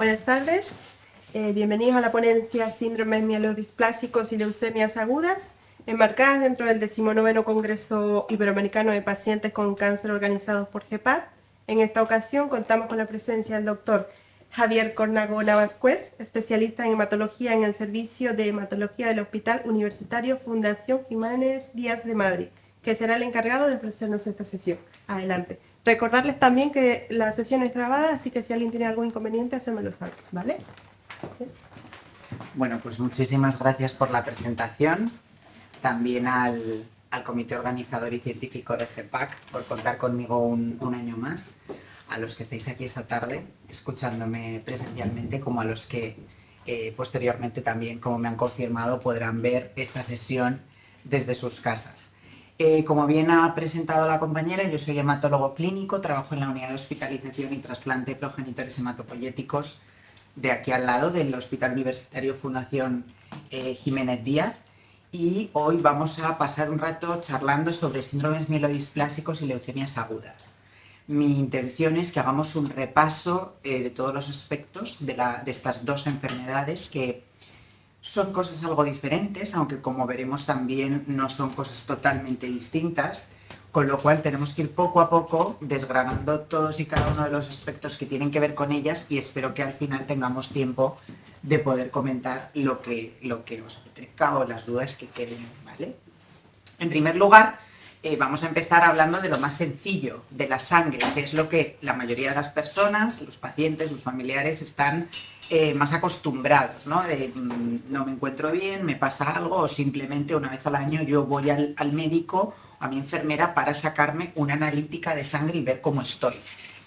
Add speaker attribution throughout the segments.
Speaker 1: Buenas tardes, bienvenidos a la ponencia Síndromes mielodisplásicos y leucemias agudas, enmarcadas dentro del 19º Congreso Iberoamericano de Pacientes con Cáncer organizados por GEPAD. En esta ocasión contamos con la presencia del doctor Javier Cornago Navascués, especialista en hematología en el Servicio de Hematología del Hospital Universitario Fundación Jiménez Díaz de Madrid, que será el encargado de ofrecernos esta sesión. Adelante. Recordarles también que la sesión es grabada, así que si alguien tiene algún inconveniente, hacémelo saber, ¿vale? ¿Sí?
Speaker 2: Bueno, pues muchísimas gracias por la presentación. También al comité organizador y científico de GEPAC por contar conmigo un año más. A los que estáis aquí esta tarde escuchándome presencialmente, como a los que posteriormente también, como me han confirmado, podrán ver esta sesión desde sus casas. Como bien ha presentado la compañera, yo soy hematólogo clínico, trabajo en la unidad de hospitalización y trasplante de progenitores hematopoyéticos de aquí al lado del Hospital Universitario Fundación Jiménez Díaz, y hoy vamos a pasar un rato charlando sobre síndromes mielodisplásicos y leucemias agudas. Mi intención es que hagamos un repaso de todos los aspectos de estas dos enfermedades, que son cosas algo diferentes, aunque como veremos también no son cosas totalmente distintas, con lo cual tenemos que ir poco a poco desgranando todos y cada uno de los aspectos que tienen que ver con ellas, y espero que al final tengamos tiempo de poder comentar lo que os apetezca o las dudas que queden, ¿vale? En primer lugar, vamos a empezar hablando de lo más sencillo, de la sangre, que es lo que la mayoría de las personas, los pacientes, los familiares, están más acostumbrados, ¿no? No me encuentro bien, me pasa algo, o simplemente una vez al año yo voy al médico, a mi enfermera, para sacarme una analítica de sangre y ver cómo estoy.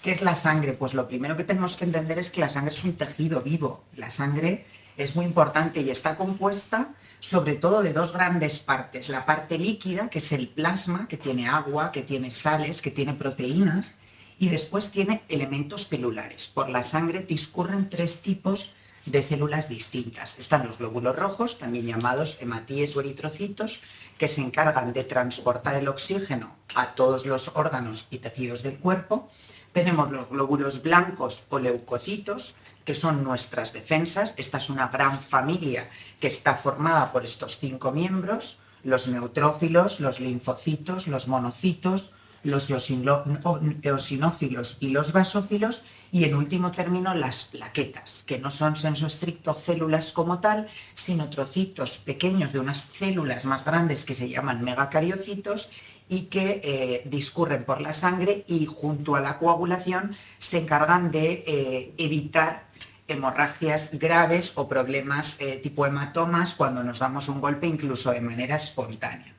Speaker 2: ¿Qué es la sangre? Pues lo primero que tenemos que entender es que la sangre es un tejido vivo. La sangre es muy importante y está compuesta sobre todo de dos grandes partes. La parte líquida, que es el plasma, que tiene agua, que tiene sales, que tiene proteínas, y después tiene elementos celulares. Por la sangre discurren tres tipos de células distintas. Están los glóbulos rojos, también llamados hematíes o eritrocitos, que se encargan de transportar el oxígeno a todos los órganos y tejidos del cuerpo. Tenemos los glóbulos blancos o leucocitos, que son nuestras defensas. Esta es una gran familia que está formada por estos 5 miembros: los neutrófilos, los linfocitos, los monocitos, los eosinófilos y los basófilos, y en último término las plaquetas, que no son sensu estricto células como tal, sino trocitos pequeños de unas células más grandes que se llaman megacariocitos y que discurren por la sangre y junto a la coagulación se encargan de evitar hemorragias graves o problemas tipo hematomas cuando nos damos un golpe, incluso de manera espontánea.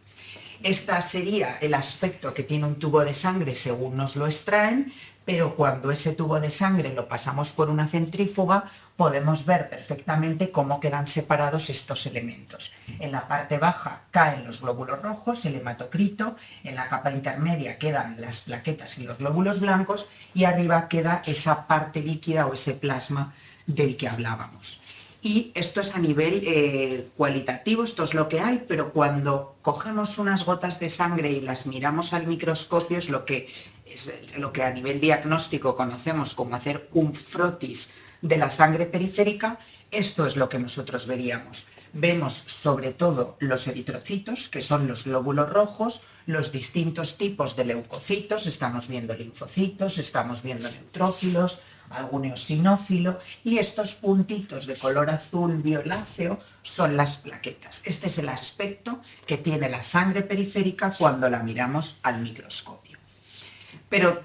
Speaker 2: Este sería el aspecto que tiene un tubo de sangre según nos lo extraen, pero cuando ese tubo de sangre lo pasamos por una centrífuga podemos ver perfectamente cómo quedan separados estos elementos. En la parte baja caen los glóbulos rojos, el hematocrito, en la capa intermedia quedan las plaquetas y los glóbulos blancos, y arriba queda esa parte líquida o ese plasma del que hablábamos. Y esto es a nivel cualitativo, esto es lo que hay, pero cuando cogemos unas gotas de sangre y las miramos al microscopio es lo que a nivel diagnóstico conocemos como hacer un frotis de la sangre periférica. Esto es lo que nosotros veríamos. Vemos sobre todo los eritrocitos, que son los glóbulos rojos, los distintos tipos de leucocitos, estamos viendo linfocitos, estamos viendo neutrófilos, algún eosinófilo, y estos puntitos de color azul violáceo son las plaquetas. Este es el aspecto que tiene la sangre periférica cuando la miramos al microscopio. Pero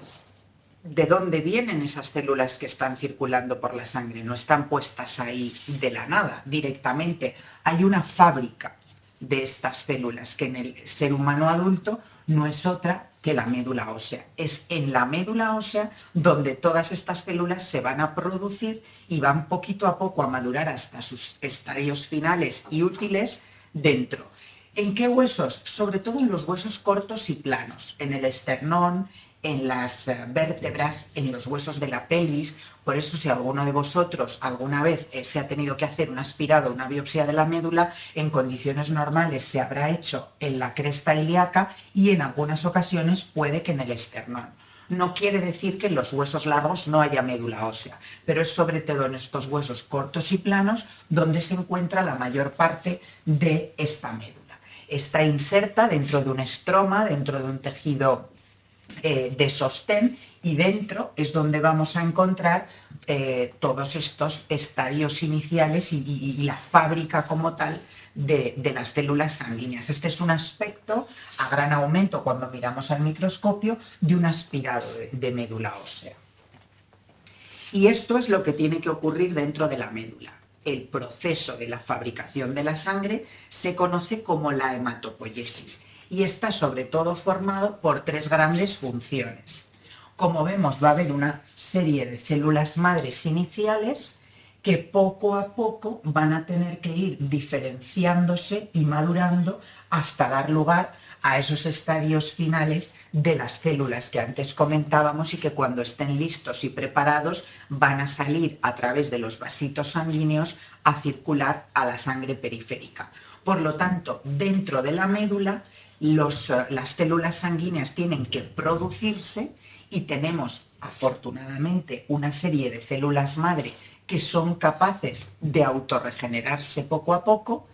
Speaker 2: ¿de dónde vienen esas células que están circulando por la sangre? No están puestas ahí de la nada, directamente. Hay una fábrica de estas células que en el ser humano adulto no es otra que la médula ósea. Es en la médula ósea donde todas estas células se van a producir y van poquito a poco a madurar hasta sus estadios finales y útiles dentro. ¿En qué huesos? Sobre todo en los huesos cortos y planos, en el esternón, en las vértebras, en los huesos de la pelvis. Por eso, si alguno de vosotros alguna vez se ha tenido que hacer un aspirado, una biopsia de la médula, en condiciones normales se habrá hecho en la cresta ilíaca y en algunas ocasiones puede que en el esternón. No quiere decir que en los huesos largos no haya médula ósea, pero es sobre todo en estos huesos cortos y planos donde se encuentra la mayor parte de esta médula. Está inserta dentro de un estroma, dentro de un tejido de sostén, y dentro es donde vamos a encontrar todos estos estadios iniciales y la fábrica como tal de las células sanguíneas. Este es un aspecto a gran aumento cuando miramos al microscopio de un aspirado de médula ósea. Y esto es lo que tiene que ocurrir dentro de la médula. El proceso de la fabricación de la sangre se conoce como la hematopoiesis y está sobre todo formado por tres grandes funciones. Como vemos, va a haber una serie de células madres iniciales que poco a poco van a tener que ir diferenciándose y madurando hasta dar lugar a esos estadios finales de las células que antes comentábamos y que cuando estén listos y preparados van a salir a través de los vasitos sanguíneos a circular a la sangre periférica. Por lo tanto, dentro de la médula, las células sanguíneas tienen que producirse y tenemos afortunadamente una serie de células madre que son capaces de autorregenerarse poco a poco,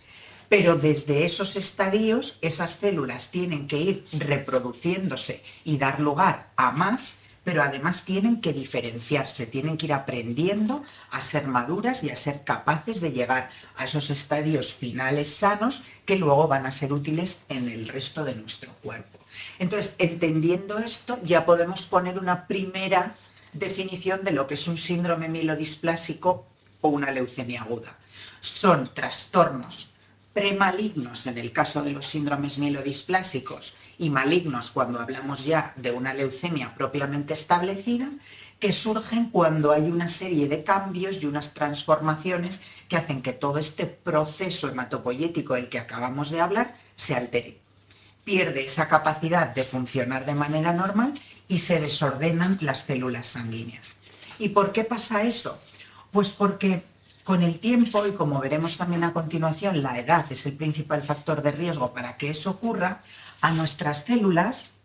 Speaker 2: pero desde esos estadios esas células tienen que ir reproduciéndose y dar lugar a más, pero además tienen que diferenciarse, tienen que ir aprendiendo a ser maduras y a ser capaces de llegar a esos estadios finales sanos que luego van a ser útiles en el resto de nuestro cuerpo. Entonces, entendiendo esto, ya podemos poner una primera definición de lo que es un síndrome mielodisplásico o una leucemia aguda. Son trastornos premalignos en el caso de los síndromes mielodisplásicos y malignos cuando hablamos ya de una leucemia propiamente establecida, que surgen cuando hay una serie de cambios y unas transformaciones que hacen que todo este proceso hematopoyético del que acabamos de hablar se altere. Pierde esa capacidad de funcionar de manera normal y se desordenan las células sanguíneas. ¿Y por qué pasa eso? Pues porque con el tiempo, y como veremos también a continuación, la edad es el principal factor de riesgo para que eso ocurra, a nuestras células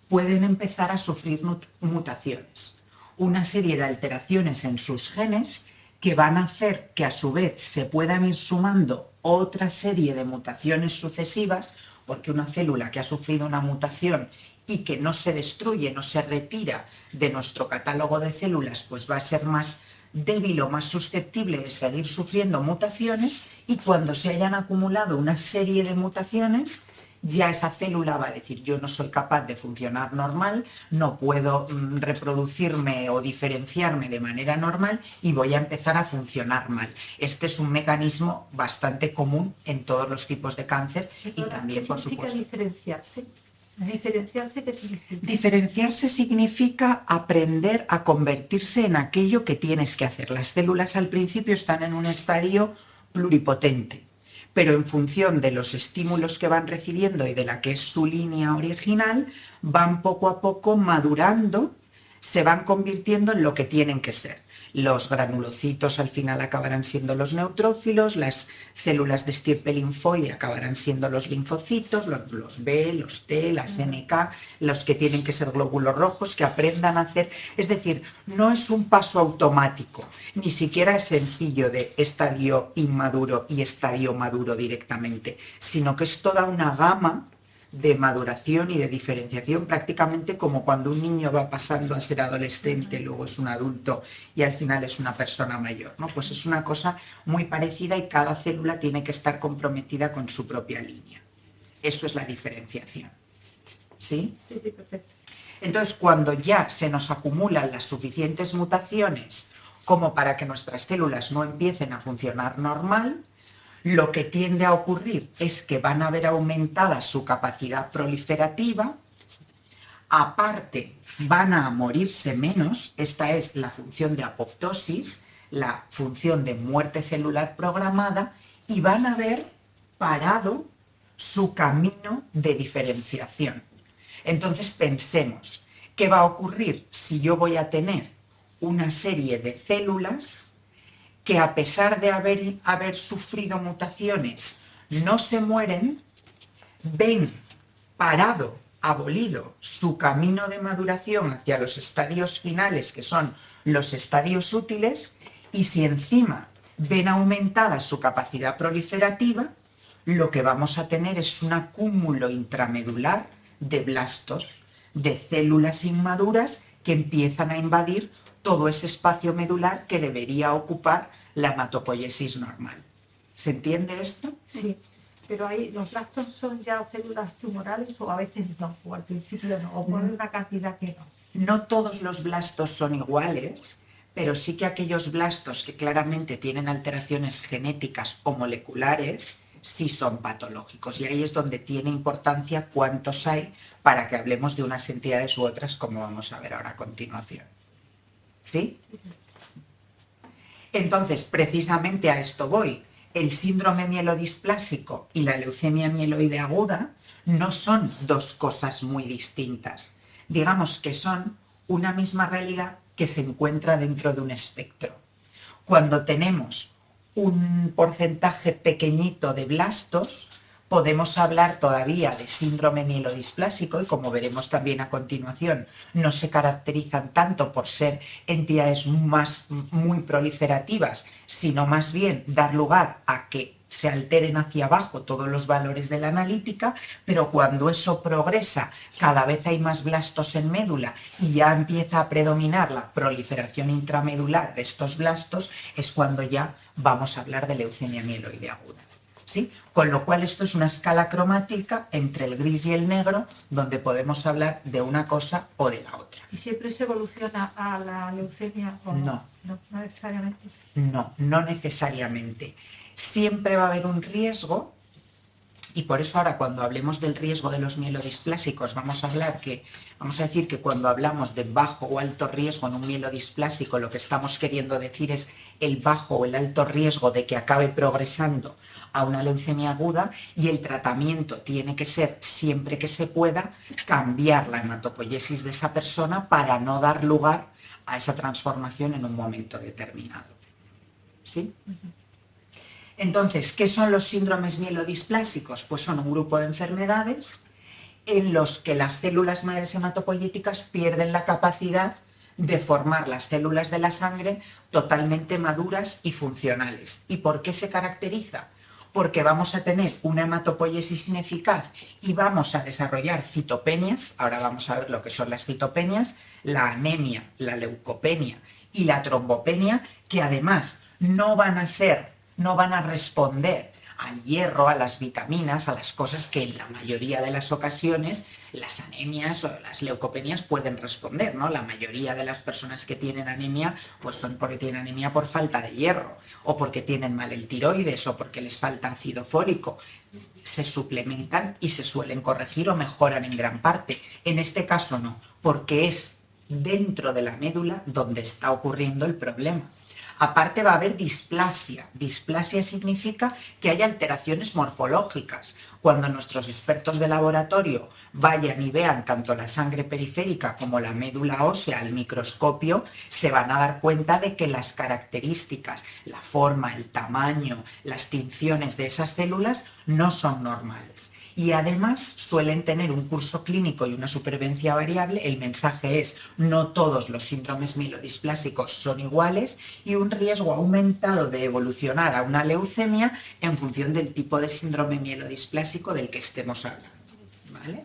Speaker 2: pueden empezar a sufrir mutaciones, una serie de alteraciones en sus genes que van a hacer que a su vez se puedan ir sumando otra serie de mutaciones sucesivas, porque una célula que ha sufrido una mutación y que no se destruye, no se retira de nuestro catálogo de células, pues va a ser más débil o más susceptible de seguir sufriendo mutaciones, y cuando se hayan acumulado una serie de mutaciones, ya esa célula va a decir: yo no soy capaz de funcionar normal, no puedo reproducirme o diferenciarme de manera normal y voy a empezar a funcionar mal. Este es un mecanismo bastante común en todos los tipos de cáncer. Y también, por supuesto,
Speaker 3: diferenciarse. ¿Diferenciarse qué significa?
Speaker 2: Diferenciarse significa aprender a convertirse en aquello que tienes que hacer. Las células al principio están en un estadio pluripotente, pero en función de los estímulos que van recibiendo y de la que es su línea original, van poco a poco madurando, se van convirtiendo en lo que tienen que ser. Los granulocitos al final acabarán siendo los neutrófilos, las células de estirpe linfoide acabarán siendo los linfocitos, los B, los T, las NK, los que tienen que ser glóbulos rojos, que aprendan a hacer. Es decir, no es un paso automático, ni siquiera es sencillo de estadio inmaduro y estadio maduro directamente, sino que es toda una gama de maduración y de diferenciación, prácticamente como cuando un niño va pasando a ser adolescente, luego es un adulto y al final es una persona mayor, ¿no? Pues es una cosa muy parecida y cada célula tiene que estar comprometida con su propia línea. Eso es la diferenciación. ¿Sí?
Speaker 3: Sí, sí, perfecto.
Speaker 2: Entonces, cuando ya se nos acumulan las suficientes mutaciones como para que nuestras células no empiecen a funcionar normal, lo que tiende a ocurrir es que van a ver aumentada su capacidad proliferativa, aparte van a morirse menos, esta es la función de apoptosis, la función de muerte celular programada, y van a ver parado su camino de diferenciación. Entonces pensemos, ¿qué va a ocurrir si yo voy a tener una serie de células que, a pesar de haber sufrido mutaciones, no se mueren, ven parado abolido su camino de maduración hacia los estadios finales, que son los estadios útiles, y si encima ven aumentada su capacidad proliferativa, lo que vamos a tener es un acúmulo intramedular de blastos, de células inmaduras que empiezan a invadir todo ese espacio medular que debería ocupar la hematopoiesis normal. ¿Se entiende esto?
Speaker 3: Sí, pero ahí los blastos son ya células tumorales o a veces no, o al principio no, o por una cantidad que no.
Speaker 2: No todos los blastos son iguales, pero sí que aquellos blastos que claramente tienen alteraciones genéticas o moleculares sí son patológicos. Y ahí es donde tiene importancia cuántos hay para que hablemos de unas entidades u otras, como vamos a ver ahora a continuación. ¿Sí? Entonces, precisamente a esto voy. El síndrome mielodisplásico y la leucemia mieloide aguda no son dos cosas muy distintas. Digamos que son una misma realidad que se encuentra dentro de un espectro. Cuando tenemos un porcentaje pequeñito de blastos, podemos hablar todavía de síndrome mielodisplásico y, como veremos también a continuación, no se caracterizan tanto por ser entidades muy proliferativas, sino más bien dar lugar a que se alteren hacia abajo todos los valores de la analítica, pero cuando eso progresa, cada vez hay más blastos en médula y ya empieza a predominar la proliferación intramedular de estos blastos, es cuando ya vamos a hablar de leucemia mieloide aguda. ¿Sí? Con lo cual esto es una escala cromática entre el gris y el negro, donde podemos hablar de una cosa o de la otra.
Speaker 3: ¿Y siempre se evoluciona a la leucemia o
Speaker 2: no?
Speaker 3: No necesariamente.
Speaker 2: No necesariamente. Siempre va a haber un riesgo, y por eso ahora cuando hablemos del riesgo de los mielodisplásicos vamos a decir que cuando hablamos de bajo o alto riesgo en un mielodisplásico, lo que estamos queriendo decir es el bajo o el alto riesgo de que acabe progresando a una leucemia aguda, y el tratamiento tiene que ser, siempre que se pueda, cambiar la hematopoiesis de esa persona para no dar lugar a esa transformación en un momento determinado. ¿Sí? Entonces, ¿qué son los síndromes mielodisplásicos? Pues son un grupo de enfermedades en los que las células madres hematopoyéticas pierden la capacidad de formar las células de la sangre totalmente maduras y funcionales. ¿Y por qué se caracteriza? Porque vamos a tener una hematopoiesis ineficaz y vamos a desarrollar citopenias. Ahora vamos a ver lo que son las citopenias, la anemia, la leucopenia y la trombopenia, que además no van a responder al hierro, a las vitaminas, a las cosas que en la mayoría de las ocasiones las anemias o las leucopenias pueden responder, ¿no? La mayoría de las personas que tienen anemia pues son porque tienen anemia por falta de hierro, o porque tienen mal el tiroides, o porque les falta ácido fólico. Se suplementan y se suelen corregir o mejoran en gran parte. En este caso no, porque es dentro de la médula donde está ocurriendo el problema. Aparte va a haber displasia. Displasia significa que hay alteraciones morfológicas. Cuando nuestros expertos de laboratorio vayan y vean tanto la sangre periférica como la médula ósea al microscopio, se van a dar cuenta de que las características, la forma, el tamaño, las tinciones de esas células no son normales. Y además suelen tener un curso clínico y una supervivencia variable. El mensaje es: no todos los síndromes mielodisplásicos son iguales, y un riesgo aumentado de evolucionar a una leucemia en función del tipo de síndrome mielodisplásico del que estemos hablando. ¿Vale?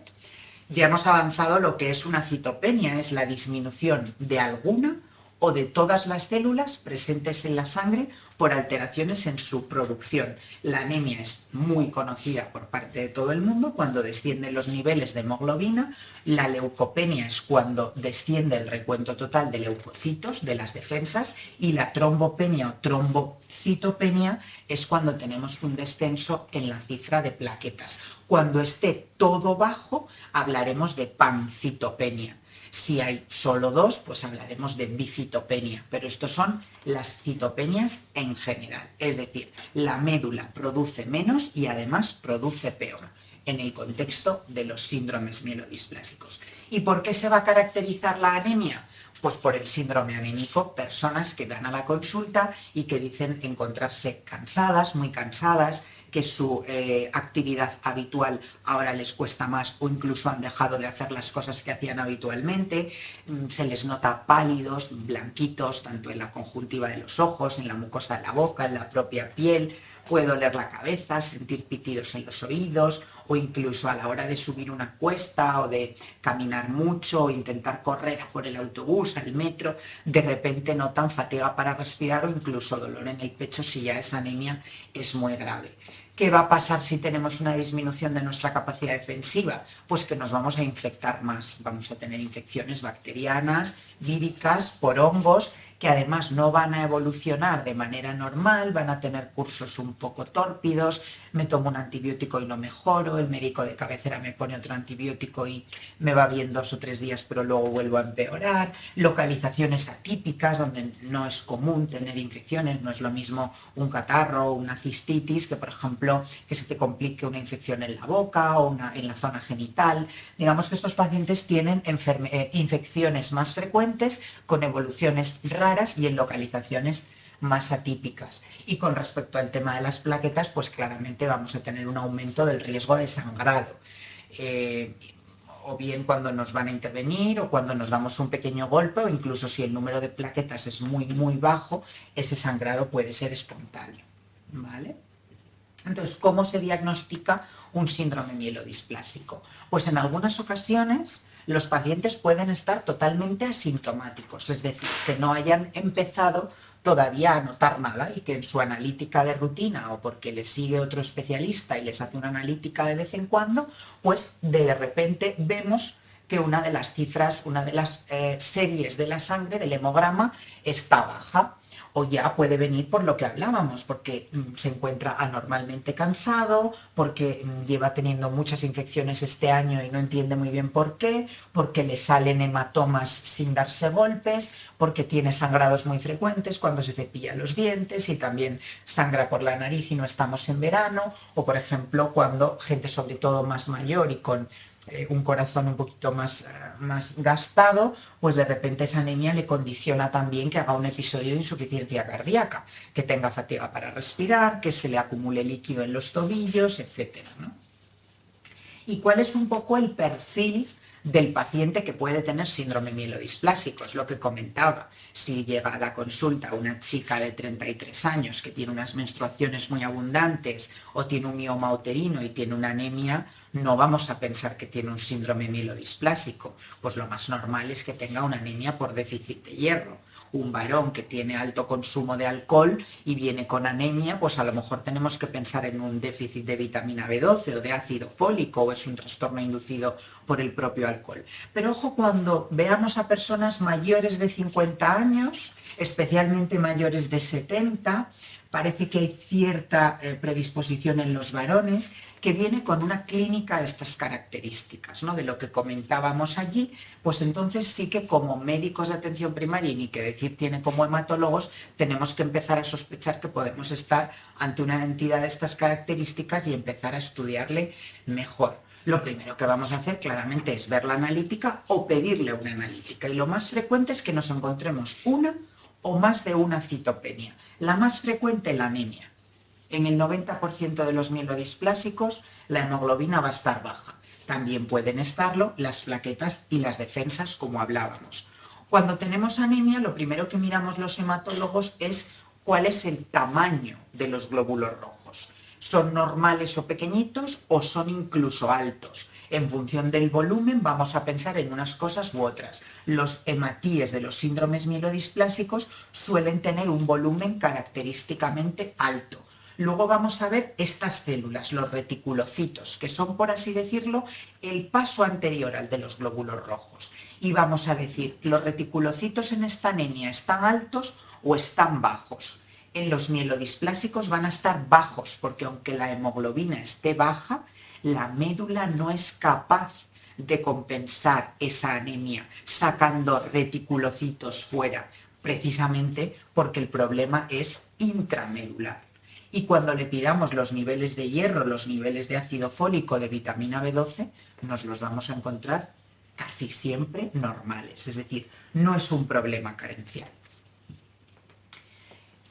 Speaker 2: Ya hemos avanzado lo que es una citopenia, es la disminución de alguna o de todas las células presentes en la sangre por alteraciones en su producción. La anemia es muy conocida por parte de todo el mundo, cuando descienden los niveles de hemoglobina. La leucopenia es cuando desciende el recuento total de leucocitos, de las defensas, y la trombopenia o trombocitopenia es cuando tenemos un descenso en la cifra de plaquetas. Cuando esté todo bajo, hablaremos de pancitopenia. Si hay solo dos, pues hablaremos de bicitopenia, pero estos son las citopenias en general, es decir, la médula produce menos y además produce peor en el contexto de los síndromes mielodisplásicos. ¿Y por qué se va a caracterizar la anemia? Pues por el síndrome anémico, personas que van a la consulta y que dicen encontrarse cansadas, muy cansadas, que su actividad habitual ahora les cuesta más o incluso han dejado de hacer las cosas que hacían habitualmente, se les nota pálidos, blanquitos, tanto en la conjuntiva de los ojos, en la mucosa de la boca, en la propia piel. Puede doler la cabeza, sentir pitidos en los oídos o incluso a la hora de subir una cuesta o de caminar mucho o intentar correr por el autobús, al metro, de repente notan fatiga para respirar o incluso dolor en el pecho si ya esa anemia es muy grave. ¿Qué va a pasar si tenemos una disminución de nuestra capacidad defensiva? Pues que nos vamos a infectar más, vamos a tener infecciones bacterianas, víricas, por hongos, que además no van a evolucionar de manera normal, van a tener cursos un poco tórpidos, me tomo un antibiótico y no mejoro, el médico de cabecera me pone otro antibiótico y me va bien 2 o 3 días, pero luego vuelvo a empeorar, localizaciones atípicas donde no es común tener infecciones, no es lo mismo un catarro o una cistitis que, por ejemplo, que se te complique una infección en la boca o en la zona genital. Digamos que estos pacientes tienen infecciones más frecuentes con evoluciones raras y en localizaciones más atípicas. Y con respecto al tema de las plaquetas, pues claramente vamos a tener un aumento del riesgo de sangrado. O bien cuando nos van a intervenir o cuando nos damos un pequeño golpe o incluso si el número de plaquetas es muy, muy bajo, ese sangrado puede ser espontáneo, ¿vale? Entonces, ¿cómo se diagnostica un síndrome mielodisplásico? Pues en algunas ocasiones los pacientes pueden estar totalmente asintomáticos, es decir, que no hayan empezado todavía a notar nada y que en su analítica de rutina o porque les sigue otro especialista y les hace una analítica de vez en cuando, pues de repente vemos que una de las cifras, una de las series de la sangre, del hemograma, está baja. O ya puede venir por lo que hablábamos, porque se encuentra anormalmente cansado, porque lleva teniendo muchas infecciones este año y no entiende muy bien por qué, porque le salen hematomas sin darse golpes, porque tiene sangrados muy frecuentes cuando se cepilla los dientes y también sangra por la nariz y no estamos en verano, o por ejemplo cuando gente sobre todo más mayor y con un corazón un poquito más gastado, pues de repente esa anemia le condiciona también que haga un episodio de insuficiencia cardíaca, que tenga fatiga para respirar, que se le acumule líquido en los tobillos, etcétera, ¿no? ¿Y cuál es un poco el perfil del paciente que puede tener síndrome mielodisplásico? Es lo que comentaba. Si llega a la consulta una chica de 33 años que tiene unas menstruaciones muy abundantes o tiene un mioma uterino y tiene una anemia, no vamos a pensar que tiene un síndrome mielodisplásico. Pues lo más normal es que tenga una anemia por déficit de hierro. Un varón que tiene alto consumo de alcohol y viene con anemia, pues a lo mejor tenemos que pensar en un déficit de vitamina B12 o de ácido fólico, o es un trastorno inducido por el propio alcohol. Pero ojo, cuando veamos a personas mayores de 50 años, especialmente mayores de 70, parece que hay cierta predisposición en los varones que viene con una clínica de estas características, ¿no? De lo que comentábamos allí, pues entonces sí que como médicos de atención primaria, y ni que decir tiene como hematólogos, tenemos que empezar a sospechar que podemos estar ante una entidad de estas características y empezar a estudiarle mejor. Lo primero que vamos a hacer claramente es ver la analítica o pedirle una analítica, y lo más frecuente es que nos encontremos una o más de una citopenia. La más frecuente, la anemia. En el 90% de los mielodisplásicos la hemoglobina va a estar baja. También pueden estarlo las plaquetas y las defensas, como hablábamos. Cuando tenemos anemia, lo primero que miramos los hematólogos es cuál es el tamaño de los glóbulos rojos. ¿Son normales o pequeñitos o son incluso altos? En función del volumen vamos a pensar en unas cosas u otras. Los hematíes de los síndromes mielodisplásicos suelen tener un volumen característicamente alto. Luego vamos a ver estas células, los reticulocitos, que son, por así decirlo, el paso anterior al de los glóbulos rojos. Y vamos a decir, ¿los reticulocitos en esta anemia están altos o están bajos? En los mielodisplásicos van a estar bajos, porque aunque la hemoglobina esté baja, la médula no es capaz de compensar esa anemia sacando reticulocitos fuera, precisamente porque el problema es intramedular. Y cuando le pidamos los niveles de hierro, los niveles de ácido fólico, de vitamina B12, nos los vamos a encontrar casi siempre normales, es decir, no es un problema carencial.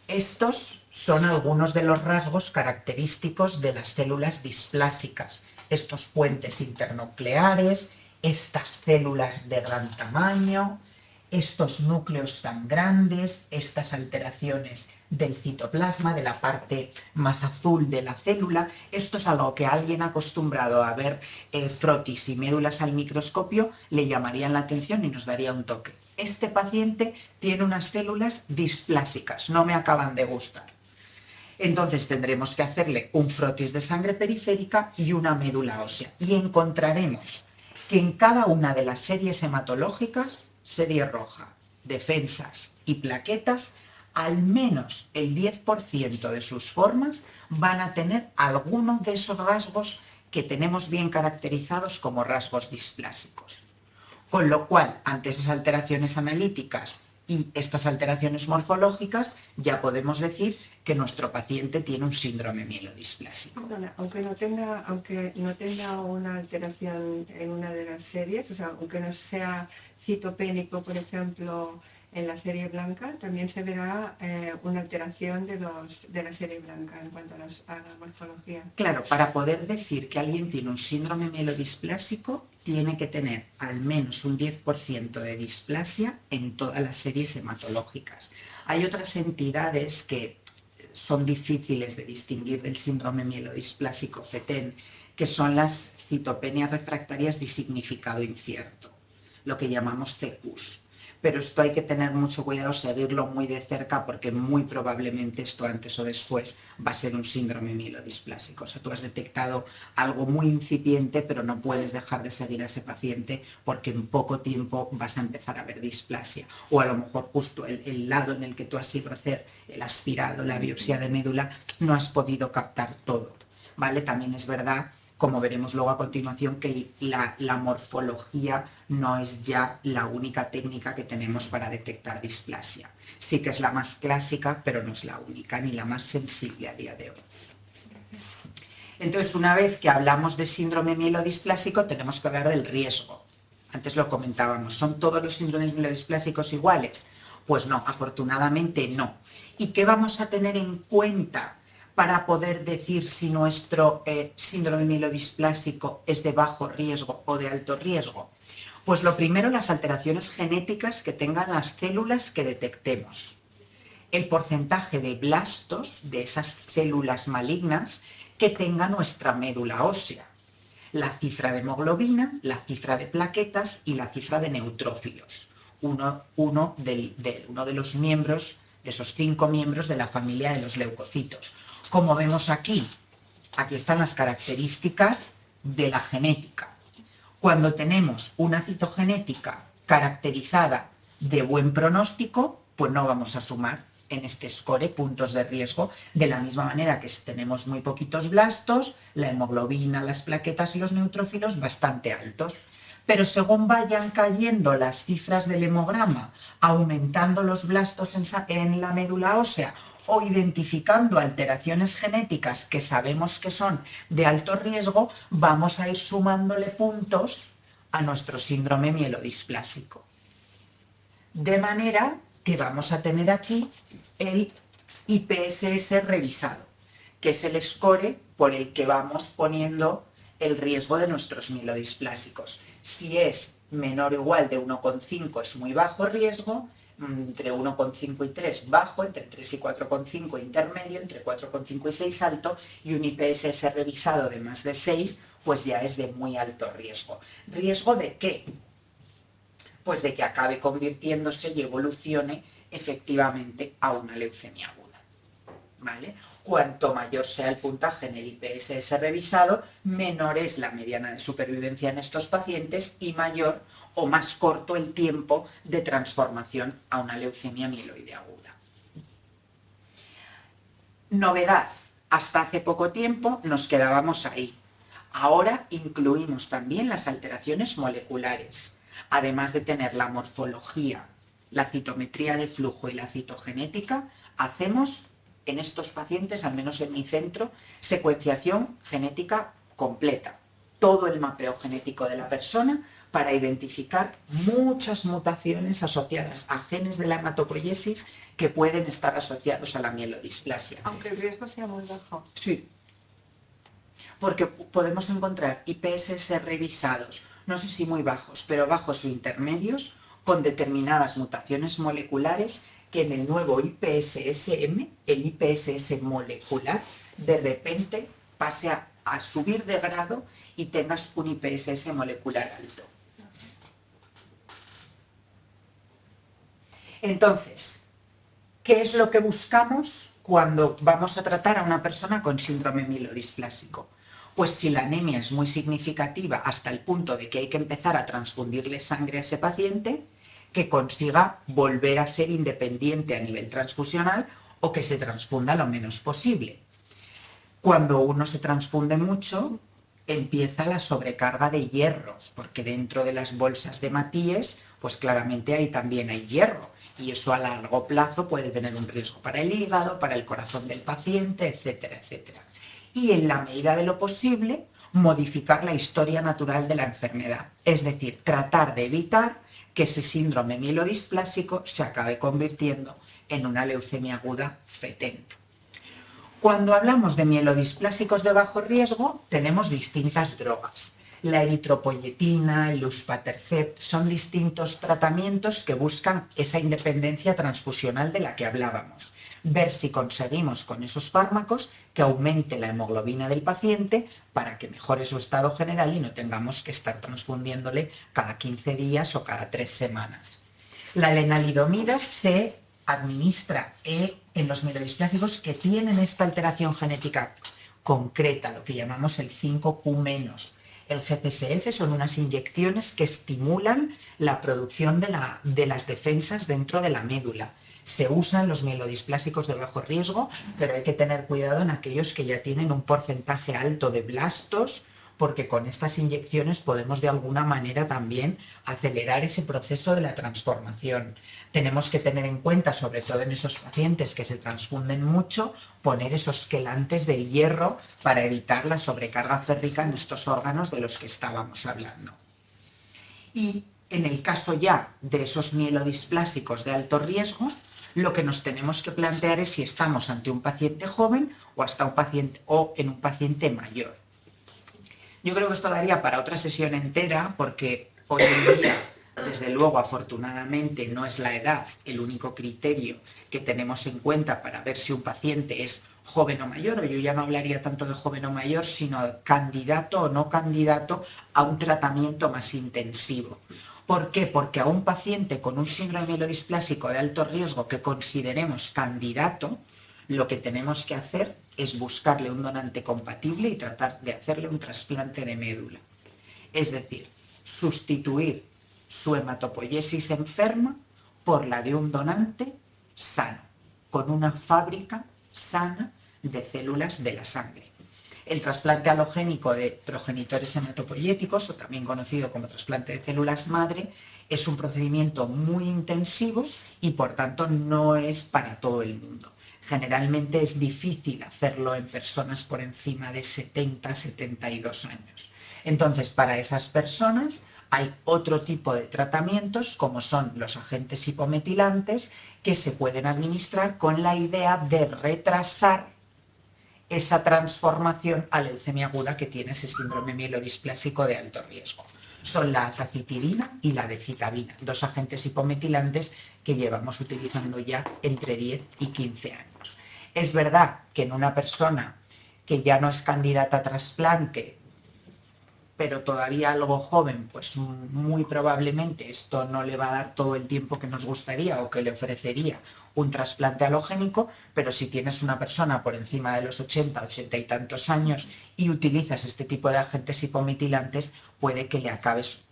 Speaker 2: Estos son algunos de los rasgos característicos de las células displásicas, estos puentes internucleares, estas células de gran tamaño, estos núcleos tan grandes, estas alteraciones del citoplasma, de la parte más azul de la célula. Esto es algo que a alguien acostumbrado a ver frotis y médulas al microscopio le llamarían la atención y nos daría un toque. Este paciente tiene unas células displásicas, no me acaban de gustar. Entonces tendremos que hacerle un frotis de sangre periférica y una médula ósea. Y encontraremos que en cada una de las series hematológicas, serie roja, defensas y plaquetas, al menos el 10% de sus formas van a tener alguno de esos rasgos que tenemos bien caracterizados como rasgos displásicos. Con lo cual, ante esas alteraciones analíticas y estas alteraciones morfológicas, ya podemos decir que nuestro paciente tiene un síndrome mielodisplásico.
Speaker 4: Aunque no tenga una alteración en una de las series, o sea, aunque no sea citopénico, por ejemplo, en la serie blanca, también se verá una alteración de la serie blanca en cuanto a la morfología.
Speaker 2: Claro, para poder decir que alguien tiene un síndrome mielodisplásico, tiene que tener al menos un 10% de displasia en todas las series hematológicas. Hay otras entidades que son difíciles de distinguir del síndrome mielodisplásico FETEN, que son las citopenias refractarias de significado incierto, lo que llamamos CQs. Pero esto hay que tener mucho cuidado, seguirlo muy de cerca, porque muy probablemente esto antes o después va a ser un síndrome mielodisplásico. O sea, tú has detectado algo muy incipiente, pero no puedes dejar de seguir a ese paciente porque en poco tiempo vas a empezar a ver displasia. O a lo mejor justo el lado en el que tú has ido a hacer el aspirado, la biopsia de médula, no has podido captar todo, ¿vale? También es verdad, como veremos luego a continuación, que la morfología no es ya la única técnica que tenemos para detectar displasia. Sí que es la más clásica, pero no es la única ni la más sensible a día de hoy. Entonces, una vez que hablamos de síndrome mielodisplásico, tenemos que hablar del riesgo. Antes lo comentábamos, ¿son todos los síndromes mielodisplásicos iguales? Pues no, afortunadamente no. ¿Y qué vamos a tener en cuenta para poder decir si nuestro síndrome mielodisplásico es de bajo riesgo o de alto riesgo? Pues lo primero, las alteraciones genéticas que tengan las células que detectemos. El porcentaje de blastos de esas células malignas que tenga nuestra médula ósea. La cifra de hemoglobina, la cifra de plaquetas y la cifra de neutrófilos. Uno de los miembros, de esos 5 miembros de la familia de los leucocitos. Como vemos aquí están las características de la genética. Cuando tenemos una citogenética caracterizada de buen pronóstico, pues no vamos a sumar en este score puntos de riesgo, de la misma manera que si tenemos muy poquitos blastos, la hemoglobina, las plaquetas y los neutrófilos bastante altos. Pero según vayan cayendo las cifras del hemograma, aumentando los blastos en la médula ósea, o identificando alteraciones genéticas que sabemos que son de alto riesgo, vamos a ir sumándole puntos a nuestro síndrome mielodisplásico. De manera que vamos a tener aquí el IPSS revisado, que es el score por el que vamos poniendo el riesgo de nuestros mielodisplásicos. Si es menor o igual de 1,5 es muy bajo riesgo, entre 1,5 y 3 bajo, entre 3 y 4,5 intermedio, entre 4,5 y 6 alto, y un IPSS revisado de más de 6 pues ya es de muy alto riesgo. ¿Riesgo de qué? Pues de que acabe convirtiéndose y evolucione efectivamente a una leucemia aguda, ¿vale? Cuanto mayor sea el puntaje en el IPSS revisado, menor es la mediana de supervivencia en estos pacientes y mayor o más corto el tiempo de transformación a una leucemia mieloide aguda. Novedad, hasta hace poco tiempo nos quedábamos ahí. Ahora incluimos también las alteraciones moleculares, además de tener la morfología, la citometría de flujo y la citogenética, hacemos en estos pacientes, al menos en mi centro, secuenciación genética completa. Todo el mapeo genético de la persona para identificar muchas mutaciones asociadas a genes de la hematopoiesis que pueden estar asociados a la mielodisplasia.
Speaker 4: Aunque el riesgo sea muy bajo.
Speaker 2: Sí, porque podemos encontrar IPSS revisados, no sé si muy bajos, pero bajos o intermedios, con determinadas mutaciones moleculares que en el nuevo IPSS-M, el IPSS molecular, de repente pase a subir de grado y tengas un IPSS molecular alto. Entonces, ¿qué es lo que buscamos cuando vamos a tratar a una persona con síndrome mielodisplásico? Pues si la anemia es muy significativa hasta el punto de que hay que empezar a transfundirle sangre a ese paciente, que consiga volver a ser independiente a nivel transfusional o que se transfunda lo menos posible. Cuando uno se transfunde mucho, empieza la sobrecarga de hierro, porque dentro de las bolsas de Matías, pues claramente ahí también hay hierro, y eso a largo plazo puede tener un riesgo para el hígado, para el corazón del paciente, etcétera, etcétera. Y en la medida de lo posible, modificar la historia natural de la enfermedad, es decir, tratar de evitar que ese síndrome mielodisplásico se acabe convirtiendo en una leucemia aguda FETEN. Cuando hablamos de mielodisplásicos de bajo riesgo, tenemos distintas drogas. La eritropoyetina, el luspatercept, son distintos tratamientos que buscan esa independencia transfusional de la que hablábamos. Ver si conseguimos con esos fármacos que aumente la hemoglobina del paciente para que mejore su estado general y no tengamos que estar transfundiéndole cada 15 días o cada 3 semanas. La lenalidomida se administra en los mielodisplásicos que tienen esta alteración genética concreta, lo que llamamos el 5Q-. El GCSF son unas inyecciones que estimulan la producción de las defensas dentro de la médula. Se usan los mielodisplásicos de bajo riesgo, pero hay que tener cuidado en aquellos que ya tienen un porcentaje alto de blastos, porque con estas inyecciones podemos de alguna manera también acelerar ese proceso de la transformación. Tenemos que tener en cuenta, sobre todo en esos pacientes que se transfunden mucho, poner esos quelantes del hierro para evitar la sobrecarga férrica en estos órganos de los que estábamos hablando. Y en el caso ya de esos mielodisplásicos de alto riesgo, lo que nos tenemos que plantear es si estamos ante un paciente joven o en un paciente mayor. Yo creo que esto daría para otra sesión entera, porque hoy en día, desde luego, afortunadamente, no es la edad el único criterio que tenemos en cuenta para ver si un paciente es joven o mayor, o yo ya no hablaría tanto de joven o mayor, sino candidato o no candidato a un tratamiento más intensivo. ¿Por qué? Porque a un paciente con un síndrome mielodisplásico de alto riesgo que consideremos candidato, lo que tenemos que hacer es buscarle un donante compatible y tratar de hacerle un trasplante de médula. Es decir, sustituir su hematopoiesis enferma por la de un donante sano, con una fábrica sana de células de la sangre. El trasplante alogénico de progenitores hematopoyéticos, o también conocido como trasplante de células madre, es un procedimiento muy intensivo y por tanto no es para todo el mundo. Generalmente es difícil hacerlo en personas por encima de 70-72 años. Entonces, para esas personas hay otro tipo de tratamientos, como son los agentes hipometilantes, que se pueden administrar con la idea de retrasar esa transformación a leucemia aguda que tiene ese síndrome mielodisplásico de alto riesgo. Son la azacitidina y la decitabina, dos agentes hipometilantes que llevamos utilizando ya entre 10 y 15 años. Es verdad que en una persona que ya no es candidata a trasplante, pero todavía algo joven, pues muy probablemente esto no le va a dar todo el tiempo que nos gustaría o que le ofrecería un trasplante alogénico, pero si tienes una persona por encima de los 80 y tantos años y utilizas este tipo de agentes hipometilantes, puede que le acabes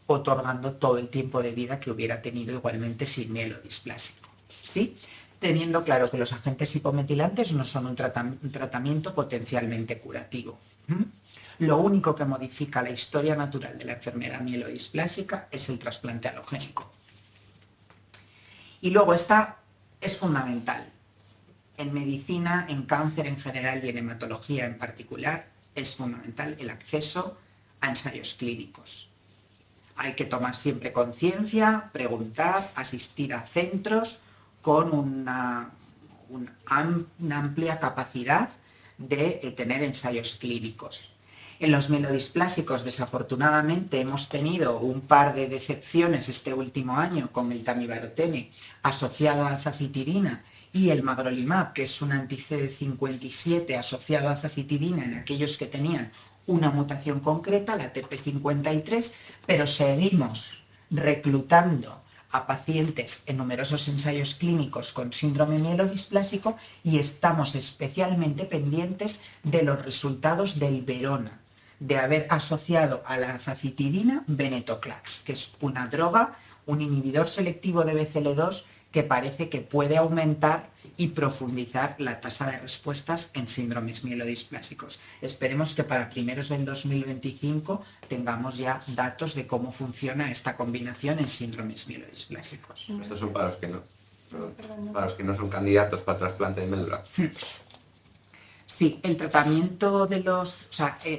Speaker 2: otorgando todo el tiempo de vida que hubiera tenido igualmente sin mielodisplásico, ¿sí? Teniendo claro que los agentes hipometilantes no son un tratamiento potencialmente curativo. Lo único que modifica la historia natural de la enfermedad mielodisplásica es el trasplante alogénico. Y luego esta es fundamental. En medicina, en cáncer en general y en hematología en particular, es fundamental el acceso a ensayos clínicos. Hay que tomar siempre conciencia, preguntar, asistir a centros con una amplia capacidad de tener ensayos clínicos. En los mielodisplásicos, desafortunadamente, hemos tenido un par de decepciones este último año con el tamibarotene asociado a azacitidina y el magrolimab, que es un anti-CD57 asociado a azacitidina en aquellos que tenían una mutación concreta, la TP53, pero seguimos reclutando a pacientes en numerosos ensayos clínicos con síndrome mielodisplásico y estamos especialmente pendientes de los resultados del Verona, de haber asociado a la azacitidina venetoclax, que es una droga, un inhibidor selectivo de BCL2 que parece que puede aumentar y profundizar la tasa de respuestas en síndromes mielodisplásicos. Esperemos que para primeros del 2025 tengamos ya datos de cómo funciona esta combinación en síndromes mielodisplásicos.
Speaker 5: Estos son para los que no, para los que no son candidatos para trasplante de médula.
Speaker 2: Sí, el tratamiento de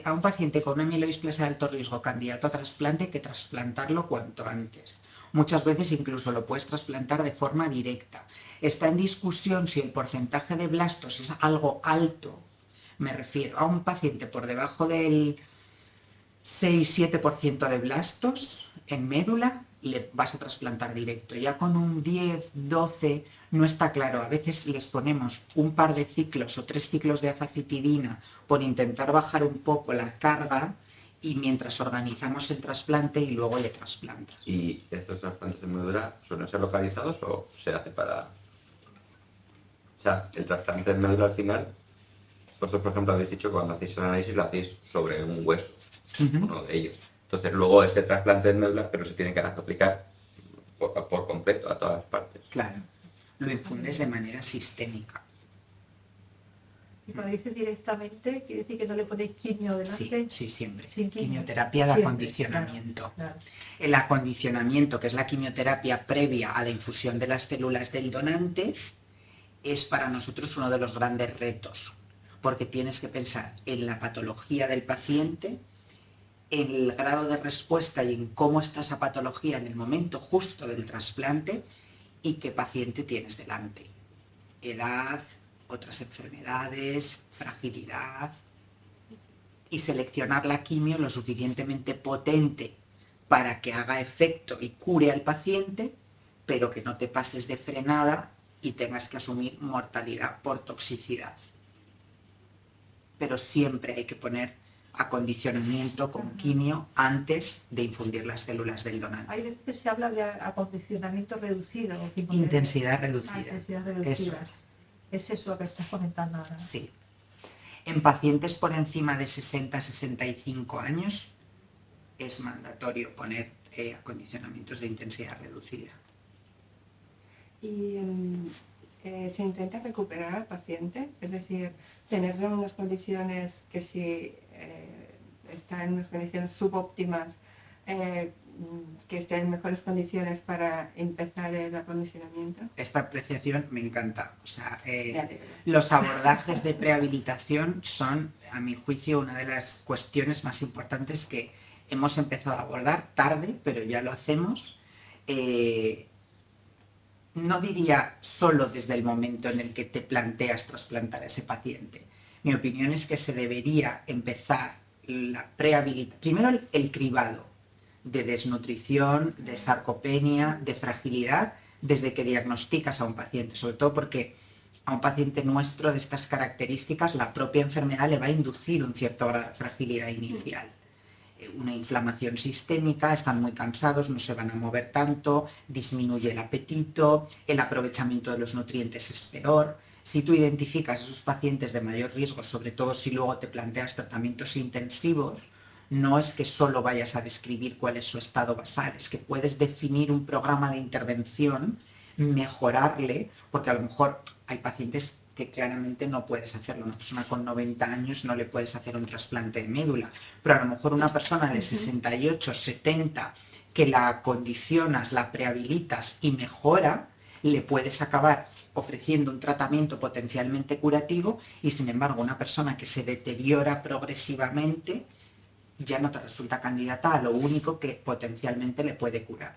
Speaker 2: a un paciente con una mielodisplasia de alto riesgo candidato a trasplante hay que trasplantarlo cuanto antes. Muchas veces incluso lo puedes trasplantar de forma directa. Está en discusión si el porcentaje de blastos es algo alto. Me refiero a un paciente por debajo del 6-7% de blastos en médula, le vas a trasplantar directo. Ya con un 10-12 no está claro. A veces les ponemos un par de ciclos o 3 ciclos de azacitidina por intentar bajar un poco la carga y mientras organizamos el trasplante y luego le trasplantas.
Speaker 5: ¿Y estos trasplantes de médula suelen ser localizados o se hace para...? O sea, el trasplante de médula al final, vosotros por ejemplo habéis dicho que cuando hacéis el análisis lo hacéis sobre un hueso, uno de ellos. Entonces luego este trasplante de médula, pero se tiene que aplicar por completo a todas las partes.
Speaker 2: Claro, lo infundes de manera sistémica.
Speaker 3: Y cuando dices directamente, quiere decir que no le ponéis quimio delante.
Speaker 2: Sí, siempre.
Speaker 3: Sin quimio.
Speaker 2: Quimioterapia de
Speaker 3: Siempre,
Speaker 2: acondicionamiento.
Speaker 3: claro.
Speaker 2: El acondicionamiento, que es la quimioterapia previa a la infusión de las células del donante, es para nosotros uno de los grandes retos, porque tienes que pensar en la patología del paciente, en el grado de respuesta y en cómo está esa patología en el momento justo del trasplante y qué paciente tienes delante. Edad, otras enfermedades, fragilidad, y seleccionar la quimio lo suficientemente potente para que haga efecto y cure al paciente, pero que no te pases de frenada y tengas que asumir mortalidad por toxicidad. Pero siempre hay que poner acondicionamiento con quimio antes de infundir las células del donante.
Speaker 3: Hay veces que se habla de acondicionamiento reducido.
Speaker 2: Intensidad reducida.
Speaker 3: Intensidad reducida.
Speaker 2: Eso es.
Speaker 3: Es eso que estás comentando ahora.
Speaker 2: Sí. En pacientes por encima de 60-65 años es mandatorio poner acondicionamientos de intensidad reducida.
Speaker 4: Y se intenta recuperar al paciente, es decir, tenerlo en unas condiciones que si está en unas condiciones subóptimas, que esté en mejores condiciones para empezar el acondicionamiento.
Speaker 2: Esta apreciación me encanta. O sea, los abordajes de prehabilitación son, a mi juicio, una de las cuestiones más importantes que hemos empezado a abordar tarde, pero ya lo hacemos. No diría solo desde el momento en el que te planteas trasplantar a ese paciente. Mi opinión es que se debería empezar la prehabilitación. Primero el cribado de desnutrición, de sarcopenia, de fragilidad, desde que diagnosticas a un paciente, sobre todo porque a un paciente nuestro de estas características la propia enfermedad le va a inducir un cierto grado de fragilidad inicial. Una inflamación sistémica, están muy cansados, no se van a mover tanto, disminuye el apetito, el aprovechamiento de los nutrientes es peor. Si tú identificas a esos pacientes de mayor riesgo, sobre todo si luego te planteas tratamientos intensivos, no es que solo vayas a describir cuál es su estado basal, es que puedes definir un programa de intervención, mejorarle, porque a lo mejor hay pacientes que claramente no puedes hacerlo. Una persona con 90 años no le puedes hacer un trasplante de médula, pero a lo mejor una persona de 68, 70, que la acondicionas, la prehabilitas y mejora, le puedes acabar ofreciendo un tratamiento potencialmente curativo y sin embargo una persona que se deteriora progresivamente ya no te resulta candidata a lo único que potencialmente le puede curar.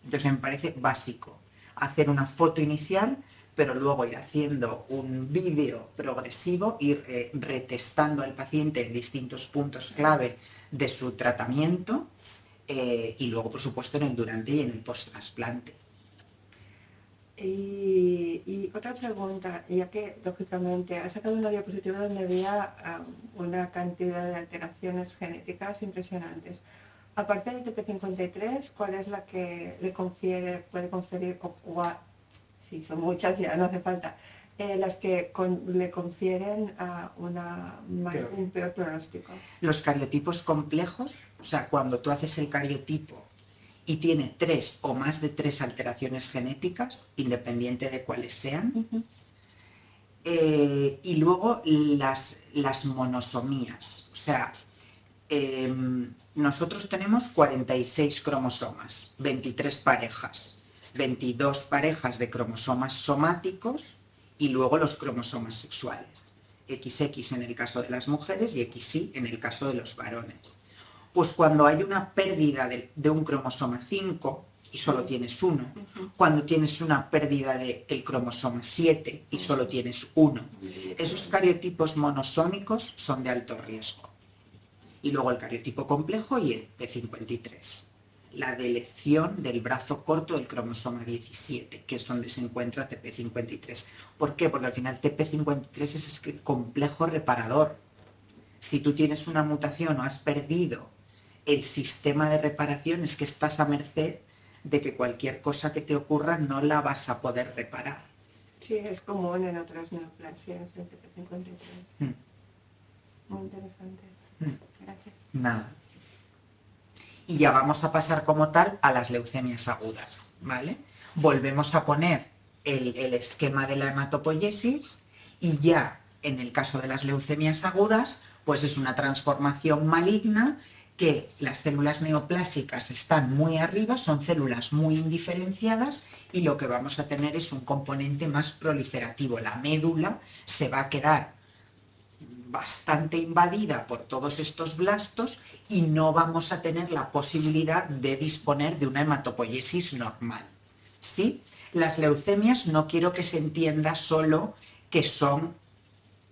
Speaker 2: Entonces me parece básico hacer una foto inicial, pero luego ir haciendo un vídeo progresivo, ir retestando al paciente en distintos puntos clave de su tratamiento y luego, por supuesto, en el durante y en el post-trasplante.
Speaker 4: Y otra pregunta, ya que lógicamente has sacado una diapositiva donde había una cantidad de alteraciones genéticas impresionantes. Aparte del TP53, ¿cuál es la que le puede conferir, sí, son muchas, ya no hace falta, las que le confieren un peor pronóstico?
Speaker 2: Los cariotipos complejos, o sea, cuando tú haces el cariotipo y tiene 3 o más de 3 alteraciones genéticas, independiente de cuáles sean, y luego las monosomías, o sea, nosotros tenemos 46 cromosomas, 23 parejas, 22 parejas de cromosomas somáticos y luego los cromosomas sexuales, XX en el caso de las mujeres y XY en el caso de los varones. Pues cuando hay una pérdida de un cromosoma 5 y solo tienes uno, cuando tienes una pérdida del cromosoma 7 y solo tienes uno, esos cariotipos monosómicos son de alto riesgo. Y luego el cariotipo complejo y el P53, la deleción del brazo corto del cromosoma 17, que es donde se encuentra TP53. ¿Por qué? Porque al final TP53 es el complejo reparador. Si tú tienes una mutación o has perdido el sistema de reparación, es que estás a merced de que cualquier cosa que te ocurra no la vas a poder reparar.
Speaker 4: Sí, es común en otras neoplasias el TP53. Muy interesante. Gracias.
Speaker 2: Nada. Y ya vamos a pasar como tal a las leucemias agudas, ¿vale? Volvemos a poner el esquema de la hematopoiesis y ya en el caso de las leucemias agudas, pues es una transformación maligna que las células neoplásicas están muy arriba, son células muy indiferenciadas y lo que vamos a tener es un componente más proliferativo. La médula se va a quedar bastante invadida por todos estos blastos y no vamos a tener la posibilidad de disponer de una hematopoiesis normal. ¿Sí? Las leucemias no quiero que se entienda solo que son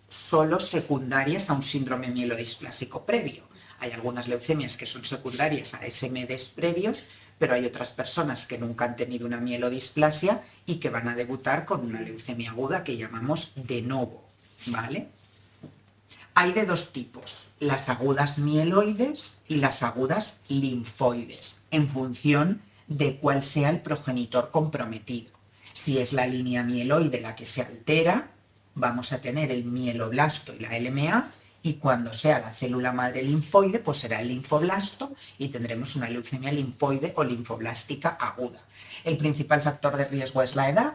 Speaker 2: solo secundarias a un síndrome mielodisplásico previo. Hay algunas leucemias que son secundarias a SMDs previos, pero hay otras personas que nunca han tenido una mielodisplasia y que van a debutar con una leucemia aguda que llamamos de novo, ¿vale? Hay de dos tipos, las agudas mieloides y las agudas linfoides, en función de cuál sea el progenitor comprometido. Si es la línea mieloide la que se altera, vamos a tener el mieloblasto y la LMA, y cuando sea la célula madre linfoide, pues será el linfoblasto y tendremos una leucemia linfoide o linfoblástica aguda. El principal factor de riesgo es la edad,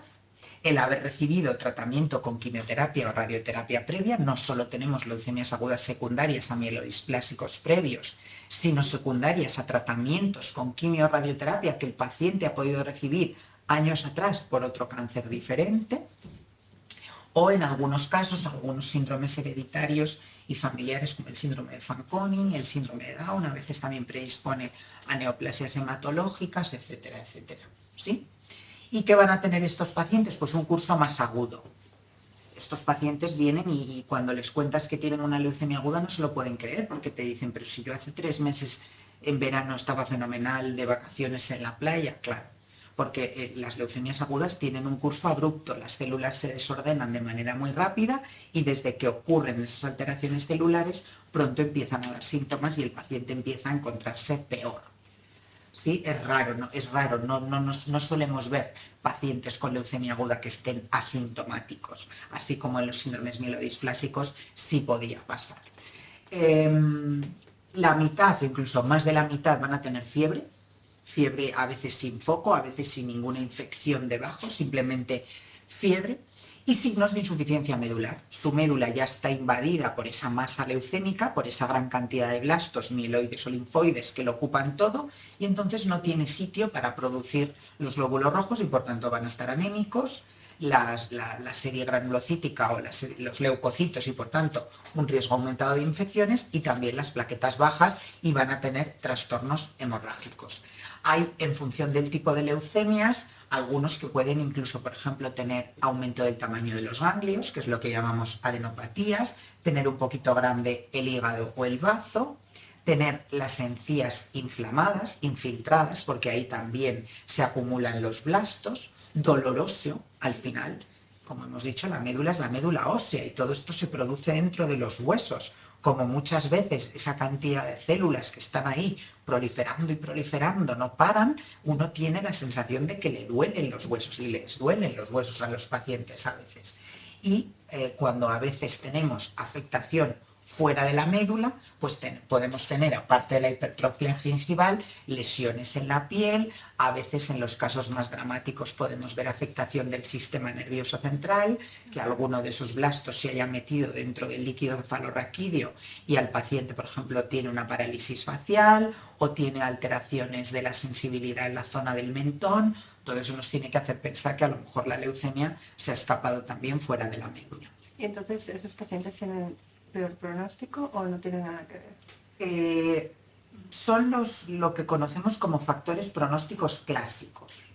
Speaker 2: el haber recibido tratamiento con quimioterapia o radioterapia previa. No solo tenemos leucemias agudas secundarias a mielodisplásicos previos, sino secundarias a tratamientos con quimio o radioterapia que el paciente ha podido recibir años atrás por otro cáncer diferente, o en algunos casos algunos síndromes hereditarios y familiares como el síndrome de Fanconi, el síndrome de Down, a veces también predispone a neoplasias hematológicas, etcétera, etcétera. ¿Sí? ¿Y qué van a tener estos pacientes? Pues un curso más agudo. Estos pacientes vienen y cuando les cuentas que tienen una leucemia aguda no se lo pueden creer porque te dicen, pero si yo hace 3 meses en verano estaba fenomenal de vacaciones en la playa, claro, porque las leucemias agudas tienen un curso abrupto, las células se desordenan de manera muy rápida y desde que ocurren esas alteraciones celulares pronto empiezan a dar síntomas y el paciente empieza a encontrarse peor. ¿Sí? Es raro, no solemos ver pacientes con leucemia aguda que estén asintomáticos, así como en los síndromes mielodisplásicos sí podía pasar. La mitad, incluso más de la mitad, van a tener fiebre a veces sin foco, a veces sin ninguna infección debajo, simplemente fiebre. Y signos de insuficiencia medular. Su médula ya está invadida por esa masa leucémica, por esa gran cantidad de blastos, mieloides o linfoides que lo ocupan todo, y entonces no tiene sitio para producir los glóbulos rojos y por tanto van a estar anémicos, la serie granulocítica o los leucocitos y por tanto un riesgo aumentado de infecciones, y también las plaquetas bajas y van a tener trastornos hemorrágicos. Hay, en función del tipo de leucemias, algunos que pueden incluso, por ejemplo, tener aumento del tamaño de los ganglios, que es lo que llamamos adenopatías, tener un poquito grande el hígado o el bazo, tener las encías inflamadas, infiltradas, porque ahí también se acumulan los blastos, dolor óseo al final. Como hemos dicho, la médula es la médula ósea y todo esto se produce dentro de los huesos. Como muchas veces esa cantidad de células que están ahí proliferando y proliferando no paran, uno tiene la sensación de que le duelen los huesos, y les duelen los huesos a los pacientes a veces. Y cuando a veces tenemos afectación fuera de la médula, pues podemos tener, aparte de la hipertrofia gingival, lesiones en la piel. A veces, en los casos más dramáticos, podemos ver afectación del sistema nervioso central, que alguno de esos blastos se haya metido dentro del líquido cefalorraquídeo y al paciente, por ejemplo, tiene una parálisis facial o tiene alteraciones de la sensibilidad en la zona del mentón. Todo eso nos tiene que hacer pensar que a lo mejor la leucemia se ha escapado también fuera de la médula.
Speaker 4: ¿Y entonces esos pacientes tienen peor pronóstico o no tiene nada que ver?
Speaker 2: Son lo que conocemos como factores pronósticos clásicos.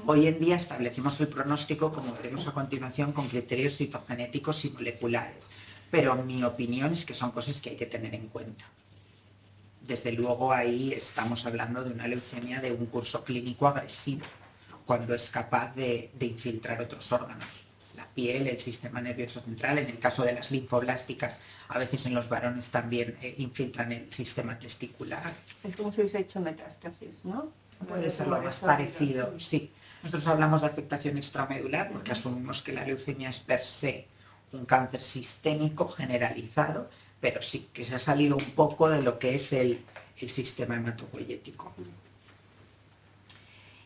Speaker 2: Hoy en día establecemos el pronóstico, como veremos a continuación, con criterios citogenéticos y moleculares, pero mi opinión es que son cosas que hay que tener en cuenta. Desde luego ahí estamos hablando de una leucemia de un curso clínico agresivo, cuando es capaz de infiltrar otros órganos. La piel, el sistema nervioso central, en el caso de las linfoblásticas, a veces en los varones también infiltran el sistema testicular.
Speaker 4: Es como si hubiese hecho metástasis, ¿no?
Speaker 2: Puede ser lo más parecido, sí. Nosotros hablamos de afectación extramedular porque asumimos que la leucemia es per se un cáncer sistémico generalizado, pero sí que se ha salido un poco de lo que es el sistema hematopoyético.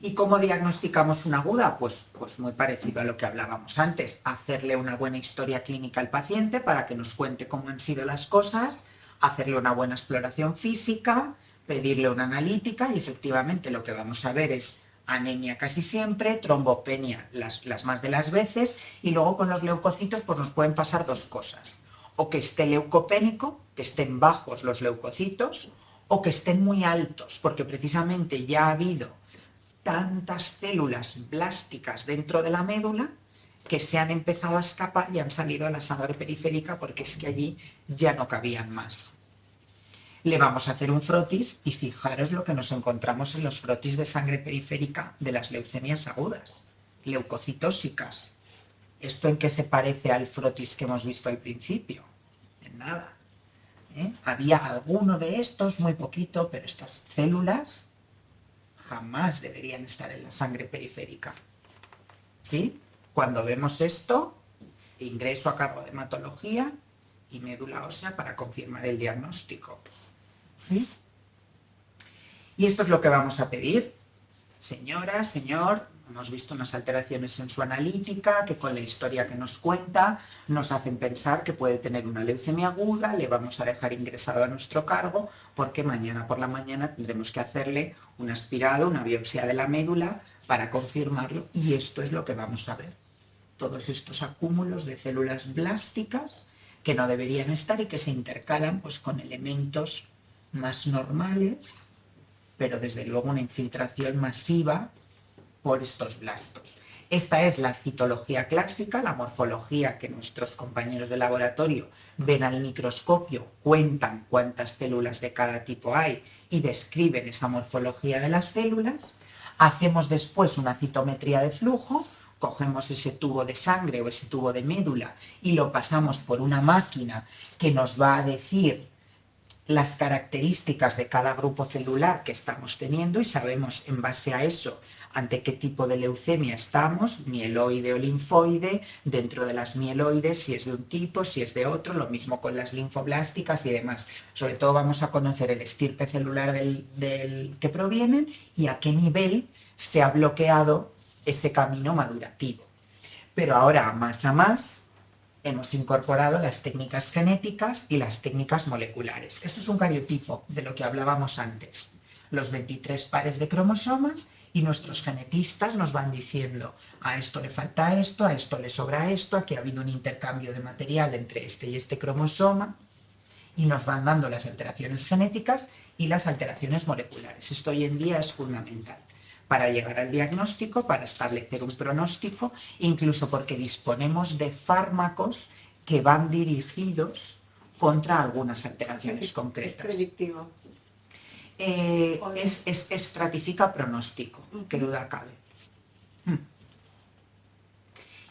Speaker 2: ¿Y cómo diagnosticamos una aguda? Pues muy parecido a lo que hablábamos antes, hacerle una buena historia clínica al paciente para que nos cuente cómo han sido las cosas, hacerle una buena exploración física, pedirle una analítica y efectivamente lo que vamos a ver es anemia casi siempre, trombopenia las más de las veces, y luego con los leucocitos pues nos pueden pasar dos cosas, o que esté leucopénico, que estén bajos los leucocitos, o que estén muy altos, porque precisamente ya ha habido tantas células blásticas dentro de la médula que se han empezado a escapar y han salido a la sangre periférica porque es que allí ya no cabían más. Le vamos a hacer un frotis y fijaros lo que nos encontramos en los frotis de sangre periférica de las leucemias agudas, leucocitósicas. ¿Esto en qué se parece al frotis que hemos visto al principio? En nada. Había alguno de estos, muy poquito, pero estas células jamás deberían estar en la sangre periférica. ¿Sí? Cuando vemos esto, ingreso a cargo de hematología y médula ósea para confirmar el diagnóstico. ¿Sí? Y esto es lo que vamos a pedir. Señora, señor, hemos visto unas alteraciones en su analítica que con la historia que nos cuenta nos hacen pensar que puede tener una leucemia aguda, le vamos a dejar ingresado a nuestro cargo porque mañana por la mañana tendremos que hacerle un aspirado, una biopsia de la médula para confirmarlo, y esto es lo que vamos a ver. Todos estos acúmulos de células blásticas que no deberían estar y que se intercalan pues, con elementos más normales, pero desde luego una infiltración masiva por estos blastos. Esta es la citología clásica, la morfología que nuestros compañeros de laboratorio ven al microscopio, cuentan cuántas células de cada tipo hay y describen esa morfología de las células. Hacemos después una citometría de flujo, cogemos ese tubo de sangre o ese tubo de médula y lo pasamos por una máquina que nos va a decir las características de cada grupo celular que estamos teniendo y sabemos en base a eso ante qué tipo de leucemia estamos, mieloide o linfoide, dentro de las mieloides si es de un tipo, si es de otro, lo mismo con las linfoblásticas y demás. Sobre todo vamos a conocer el estirpe celular del que provienen y a qué nivel se ha bloqueado ese camino madurativo. Pero ahora, más a más, hemos incorporado las técnicas genéticas y las técnicas moleculares. Esto es un cariotipo de lo que hablábamos antes. los 23 pares de cromosomas y nuestros genetistas nos van diciendo a esto le falta esto, a esto le sobra esto, aquí ha habido un intercambio de material entre este y este cromosoma y nos van dando las alteraciones genéticas y las alteraciones moleculares. Esto hoy en día es fundamental para llegar al diagnóstico, para establecer un pronóstico, incluso porque disponemos de fármacos que van dirigidos contra algunas alteraciones concretas.
Speaker 4: Es predictivo.
Speaker 2: Estratifica pronóstico, que duda cabe.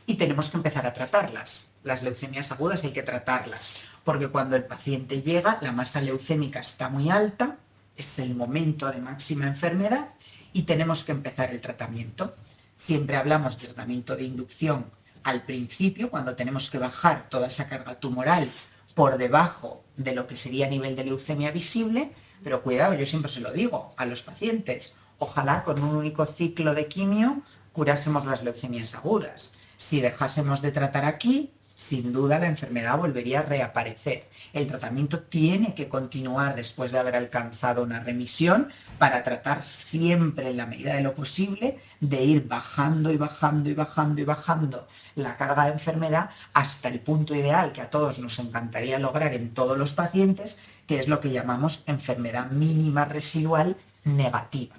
Speaker 2: Y tenemos que empezar a tratarlas. Las leucemias agudas hay que tratarlas, porque cuando el paciente llega, la masa leucémica está muy alta, es el momento de máxima enfermedad y tenemos que empezar el tratamiento. Siempre hablamos de tratamiento de inducción al principio, cuando tenemos que bajar toda esa carga tumoral por debajo de lo que sería a nivel de leucemia visible, pero cuidado, yo siempre se lo digo a los pacientes, ojalá con un único ciclo de quimio curásemos las leucemias agudas. Si dejásemos de tratar aquí, sin duda la enfermedad volvería a reaparecer. El tratamiento tiene que continuar después de haber alcanzado una remisión para tratar siempre, en la medida de lo posible, de ir bajando y bajando y bajando y bajando la carga de enfermedad hasta el punto ideal que a todos nos encantaría lograr en todos los pacientes, que es lo que llamamos enfermedad mínima residual negativa.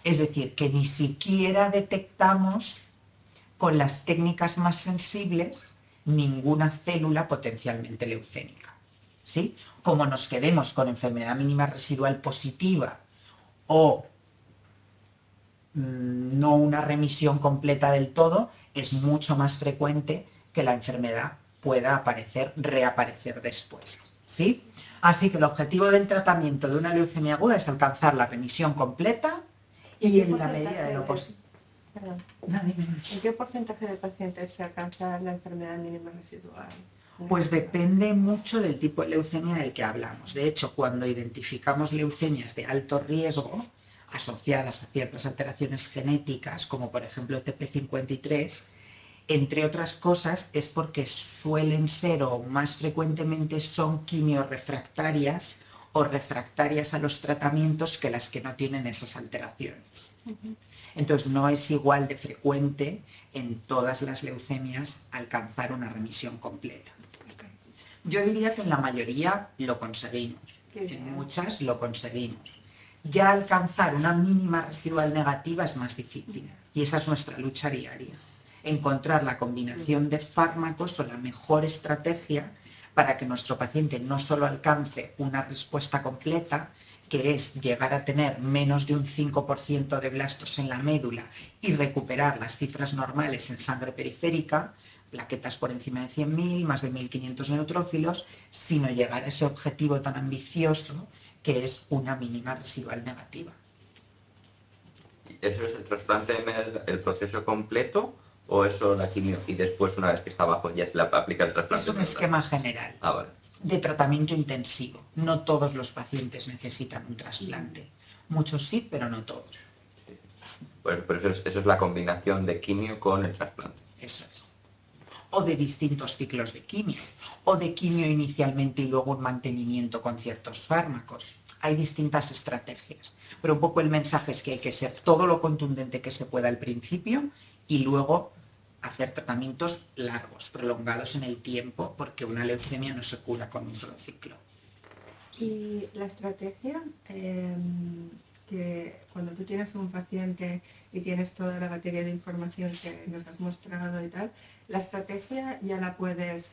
Speaker 2: Es decir, que ni siquiera detectamos con las técnicas más sensibles ninguna célula potencialmente leucémica, ¿sí? Como nos quedemos con enfermedad mínima residual positiva o no una remisión completa del todo, es mucho más frecuente que la enfermedad pueda reaparecer después, ¿sí? Así que el objetivo del tratamiento de una leucemia aguda es alcanzar la remisión completa y en la medida de lo posible.
Speaker 4: Perdón.
Speaker 2: No, dime.
Speaker 4: ¿En qué porcentaje de pacientes se alcanza la enfermedad mínima residual?
Speaker 2: Pues depende mucho del tipo de leucemia del que hablamos. De hecho, cuando identificamos leucemias de alto riesgo asociadas a ciertas alteraciones genéticas, como por ejemplo TP53, entre otras cosas es porque suelen ser o más frecuentemente son quimiorrefractarias o refractarias a los tratamientos que las que no tienen esas alteraciones. Entonces no es igual de frecuente en todas las leucemias alcanzar una remisión completa. Yo diría que en la mayoría lo conseguimos, en muchas lo conseguimos. Ya alcanzar una mínima residual negativa es más difícil y esa es nuestra lucha diaria. Encontrar la combinación de fármacos o la mejor estrategia para que nuestro paciente no solo alcance una respuesta completa, que es llegar a tener menos de un 5% de blastos en la médula y recuperar las cifras normales en sangre periférica, plaquetas por encima de 100.000, más de 1.500 neutrófilos, sino llegar a ese objetivo tan ambicioso que es una mínima residual negativa.
Speaker 5: ¿Eso es el trasplante en el proceso completo o eso la quimio y después una vez que está abajo ya se le aplica el trasplante?
Speaker 2: Es un esquema general.
Speaker 5: Ah, vale.
Speaker 2: De tratamiento intensivo. No todos los pacientes necesitan un trasplante. Muchos sí, pero no todos.
Speaker 5: Sí. Pues eso es la combinación de quimio con el trasplante.
Speaker 2: Eso es. O de distintos ciclos de quimio. O de quimio inicialmente y luego un mantenimiento con ciertos fármacos. Hay distintas estrategias. Pero un poco el mensaje es que hay que ser todo lo contundente que se pueda al principio y luego hacer tratamientos largos, prolongados en el tiempo, porque una leucemia no se cura con un solo ciclo.
Speaker 4: Y la estrategia, que cuando tú tienes un paciente y tienes toda la batería de información que nos has mostrado y tal, la estrategia ya puedes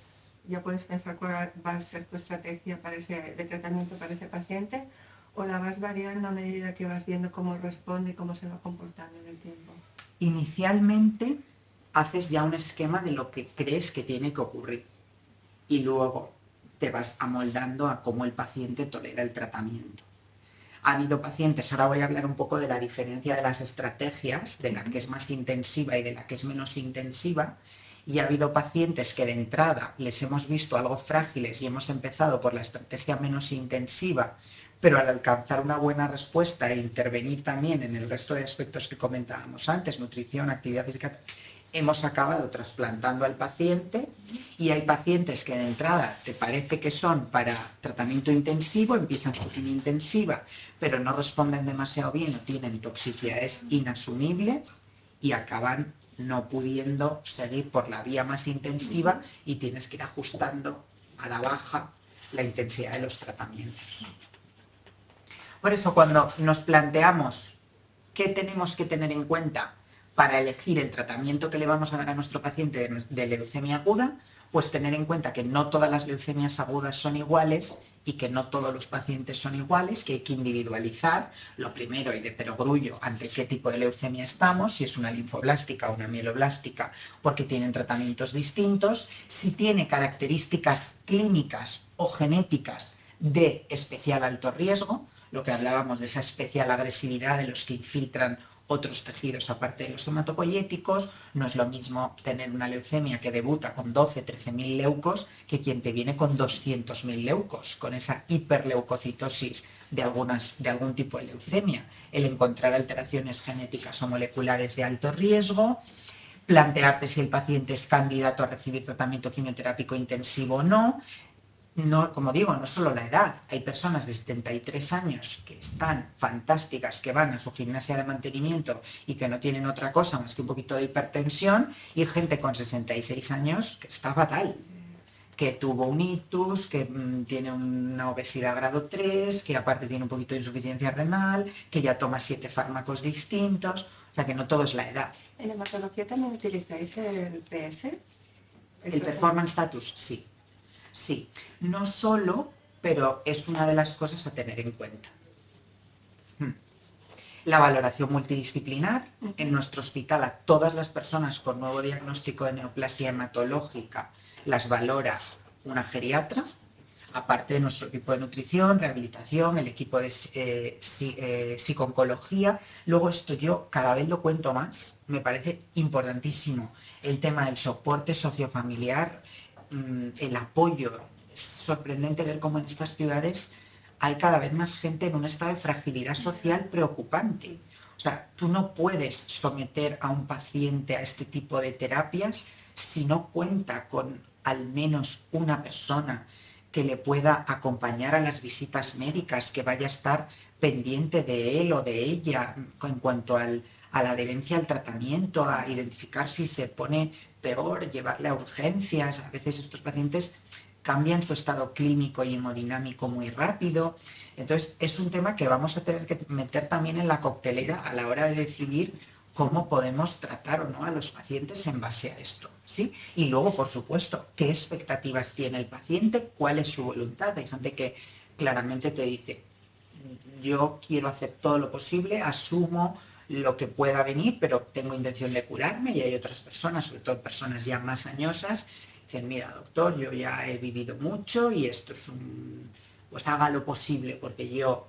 Speaker 4: pensar cuál va a ser tu estrategia de tratamiento para ese paciente, o la vas variando a medida que vas viendo cómo responde y cómo se va comportando en el tiempo.
Speaker 2: Inicialmente haces ya un esquema de lo que crees que tiene que ocurrir y luego te vas amoldando a cómo el paciente tolera el tratamiento. Ha habido pacientes, ahora voy a hablar un poco de la diferencia de las estrategias, de la que es más intensiva y de la que es menos intensiva, y ha habido pacientes que de entrada les hemos visto algo frágiles y hemos empezado por la estrategia menos intensiva, pero al alcanzar una buena respuesta e intervenir también en el resto de aspectos que comentábamos antes, nutrición, actividad física, hemos acabado trasplantando al paciente y hay pacientes que de entrada te parece que son para tratamiento intensivo, empiezan su quimio intensiva, pero no responden demasiado bien o tienen toxicidades inasumibles y acaban no pudiendo seguir por la vía más intensiva y tienes que ir ajustando a la baja la intensidad de los tratamientos. Por eso cuando nos planteamos qué tenemos que tener en cuenta para elegir el tratamiento que le vamos a dar a nuestro paciente de leucemia aguda, pues tener en cuenta que no todas las leucemias agudas son iguales y que no todos los pacientes son iguales, que hay que individualizar, lo primero y de perogrullo, ante qué tipo de leucemia estamos, si es una linfoblástica o una mieloblástica, porque tienen tratamientos distintos, si tiene características clínicas o genéticas de especial alto riesgo, lo que hablábamos de esa especial agresividad de los que infiltran otros tejidos aparte de los hematopoyéticos. No es lo mismo tener una leucemia que debuta con 12-13.000 leucos que quien te viene con 200.000 leucos, con esa hiperleucocitosis de algún tipo de leucemia. El encontrar alteraciones genéticas o moleculares de alto riesgo, plantearte si el paciente es candidato a recibir tratamiento quimioterápico intensivo o no. No, como digo, no solo la edad, hay personas de 73 años que están fantásticas, que van a su gimnasia de mantenimiento y que no tienen otra cosa más que un poquito de hipertensión, y gente con 66 años que está fatal, que tuvo un ictus, que tiene una obesidad grado 3, que aparte tiene un poquito de insuficiencia renal, que ya toma 7 fármacos distintos, o sea que no todo es la edad.
Speaker 4: ¿En hematología también utilizáis el PS?
Speaker 2: El performance status, sí. Sí, no solo, pero es una de las cosas a tener en cuenta. La valoración multidisciplinar. En nuestro hospital a todas las personas con nuevo diagnóstico de neoplasia hematológica las valora una geriatra, aparte de nuestro equipo de nutrición, rehabilitación, el equipo de psico-oncología. Luego esto yo cada vez lo cuento más, me parece importantísimo el tema del soporte sociofamiliar, el apoyo. Es sorprendente ver cómo en estas ciudades hay cada vez más gente en un estado de fragilidad social preocupante. O sea, tú no puedes someter a un paciente a este tipo de terapias si no cuenta con al menos una persona que le pueda acompañar a las visitas médicas, que vaya a estar pendiente de él o de ella en cuanto a la adherencia al tratamiento, a identificar si se pone peor, llevarle a urgencias. A veces estos pacientes cambian su estado clínico y hemodinámico muy rápido. Entonces es un tema que vamos a tener que meter también en la coctelera a la hora de decidir cómo podemos tratar o no a los pacientes en base a esto, ¿sí? Y luego, por supuesto, qué expectativas tiene el paciente, cuál es su voluntad. Hay gente que claramente te dice, yo quiero hacer todo lo posible, asumo lo que pueda venir, pero tengo intención de curarme. Y hay otras personas, sobre todo personas ya más añosas, dicen, mira, doctor, yo ya he vivido mucho y esto es pues haga lo posible porque yo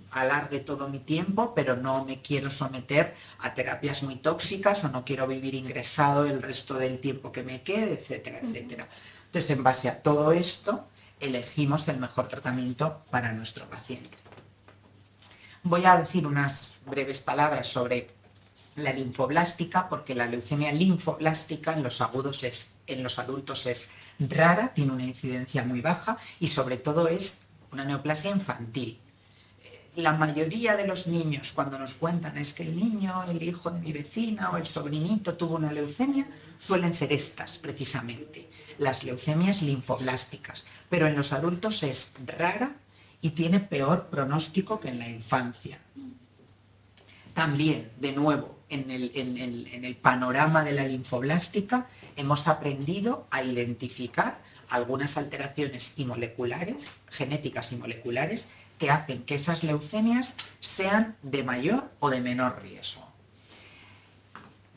Speaker 2: alargue todo mi tiempo, pero no me quiero someter a terapias muy tóxicas o no quiero vivir ingresado el resto del tiempo que me quede, etcétera, etcétera. Entonces, en base a todo esto, elegimos el mejor tratamiento para nuestro paciente. Voy a decir unas breves palabras sobre la linfoblástica, porque la leucemia linfoblástica en los adultos es rara, tiene una incidencia muy baja y sobre todo es una neoplasia infantil. La mayoría de los niños, cuando nos cuentan es que el niño, el hijo de mi vecina o el sobrinito tuvo una leucemia, suelen ser estas precisamente, las leucemias linfoblásticas, pero en los adultos es rara y tiene peor pronóstico que en la infancia. También, de nuevo, en el panorama de la linfoblástica hemos aprendido a identificar algunas alteraciones genéticas y moleculares, que hacen que esas leucemias sean de mayor o de menor riesgo.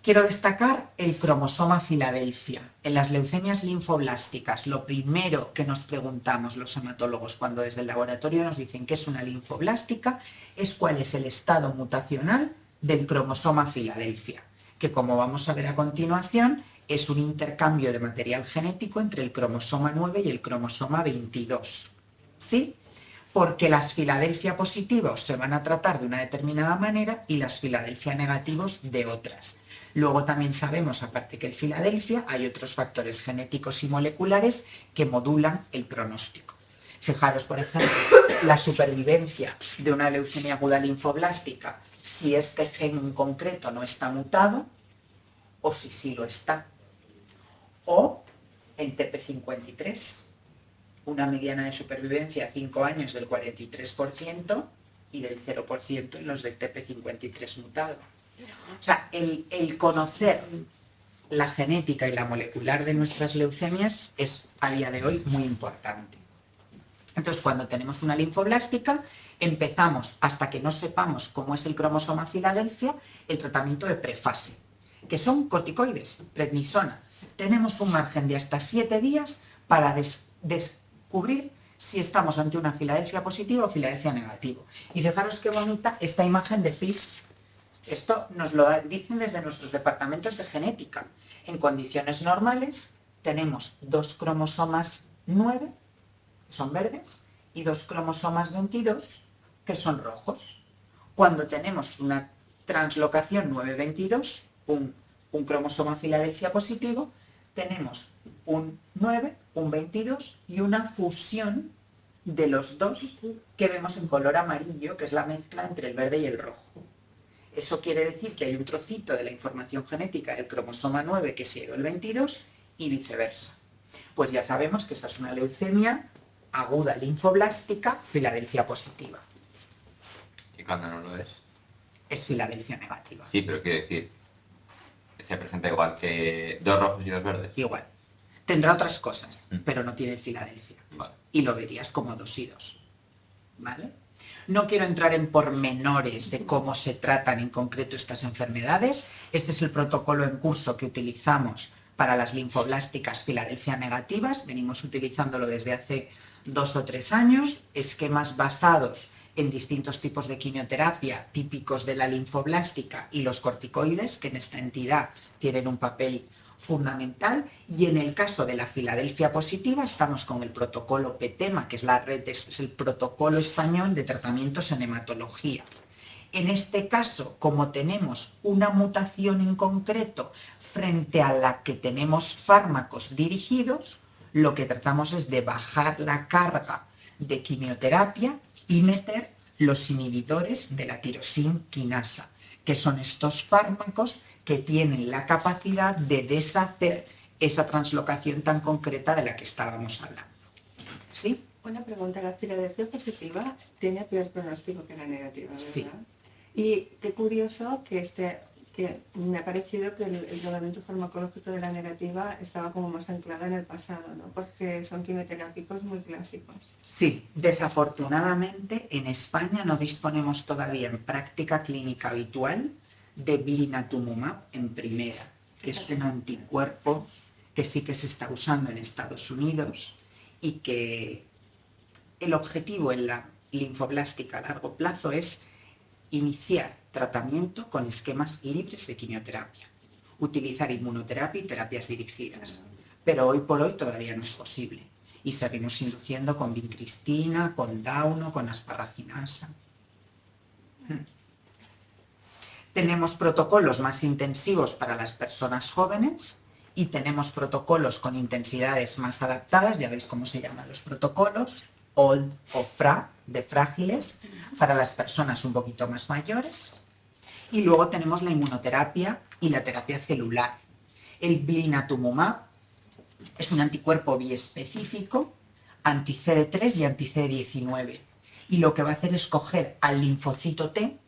Speaker 2: Quiero destacar el cromosoma Filadelfia. En las leucemias linfoblásticas, lo primero que nos preguntamos los hematólogos cuando desde el laboratorio nos dicen que es una linfoblástica es cuál es el estado mutacional del cromosoma Filadelfia, que como vamos a ver a continuación es un intercambio de material genético entre el cromosoma 9 y el cromosoma 22. ¿Sí? Porque las Filadelfia positivos se van a tratar de una determinada manera y las Filadelfia negativos de otras. Luego también sabemos, aparte que el Filadelfia, hay otros factores genéticos y moleculares que modulan el pronóstico. Fijaros, por ejemplo, la supervivencia de una leucemia aguda linfoblástica, si este gen en concreto no está mutado, o si sí lo está. O en TP53, una mediana de supervivencia a 5 años del 43% y del 0% en los del TP53 mutado. O sea, el conocer la genética y la molecular de nuestras leucemias es a día de hoy muy importante. Entonces, cuando tenemos una linfoblástica, empezamos, hasta que no sepamos cómo es el cromosoma Filadelfia, el tratamiento de prefase, que son corticoides, prednisona. Tenemos un margen de hasta 7 días para descubrir si estamos ante una Filadelfia positiva o Filadelfia negativa. Y fijaros qué bonita esta imagen de FIS. Esto nos lo dicen desde nuestros departamentos de genética. En condiciones normales tenemos 2 cromosomas 9, que son verdes, y 2 cromosomas 22, que son rojos. Cuando tenemos una translocación 9-22, un cromosoma Filadelfia positivo, tenemos un 9, un 22 y una fusión de los dos que vemos en color amarillo, que es la mezcla entre el verde y el rojo. Eso quiere decir que hay un trocito de la información genética del cromosoma 9 que sigue el 22 y viceversa. Pues ya sabemos que esa es una leucemia aguda linfoblástica Filadelfia positiva.
Speaker 5: ¿Y cuando no lo es?
Speaker 2: Es Filadelfia negativa.
Speaker 5: Sí, pero quiero decir, se presenta igual que 2 rojos y 2 verdes.
Speaker 2: Igual. Tendrá otras cosas, pero no tiene el Filadelfia.
Speaker 5: Vale.
Speaker 2: Y lo verías como 2 y 2. ¿Vale? No quiero entrar en pormenores de cómo se tratan en concreto estas enfermedades. Este es el protocolo en curso que utilizamos para las linfoblásticas Filadelfia negativas. Venimos utilizándolo desde hace 2 o 3 años. Esquemas basados en distintos tipos de quimioterapia típicos de la linfoblástica y los corticoides, que en esta entidad tienen un papel fundamental. Y en el caso de la Filadelfia positiva estamos con el protocolo PETEMA, que es la red, es el protocolo español de tratamientos en hematología. En este caso, como tenemos una mutación en concreto frente a la que tenemos fármacos dirigidos, lo que tratamos es de bajar la carga de quimioterapia y meter los inhibidores de la tirosin quinasa, que son estos fármacos que tienen la capacidad de deshacer esa translocación tan concreta de la que estábamos hablando. ¿Sí?
Speaker 4: Una pregunta, la Filadelfia positiva tiene peor pronóstico que la negativa, ¿verdad?
Speaker 2: Sí.
Speaker 4: Y qué curioso que me ha parecido que el tratamiento farmacológico de la negativa estaba como más anclado en el pasado, ¿no? Porque son quimioterápicos muy clásicos.
Speaker 2: Sí, desafortunadamente en España no disponemos todavía en práctica clínica habitual de blinatumomab en primera, que es un anticuerpo que sí que se está usando en Estados Unidos y que el objetivo en la linfoblástica a largo plazo es iniciar tratamiento con esquemas libres de quimioterapia, utilizar inmunoterapia y terapias dirigidas, pero hoy por hoy todavía no es posible y seguimos induciendo con vincristina, con dauno, con asparraginasa. Tenemos protocolos más intensivos para las personas jóvenes y tenemos protocolos con intensidades más adaptadas, ya veis cómo se llaman los protocolos, OLD o FRA, de frágiles, para las personas un poquito más mayores. Y luego tenemos la inmunoterapia y la terapia celular. El blinatumomab es un anticuerpo biespecífico, anti-CD3 y anti-CD19. Y lo que va a hacer es coger al linfocito T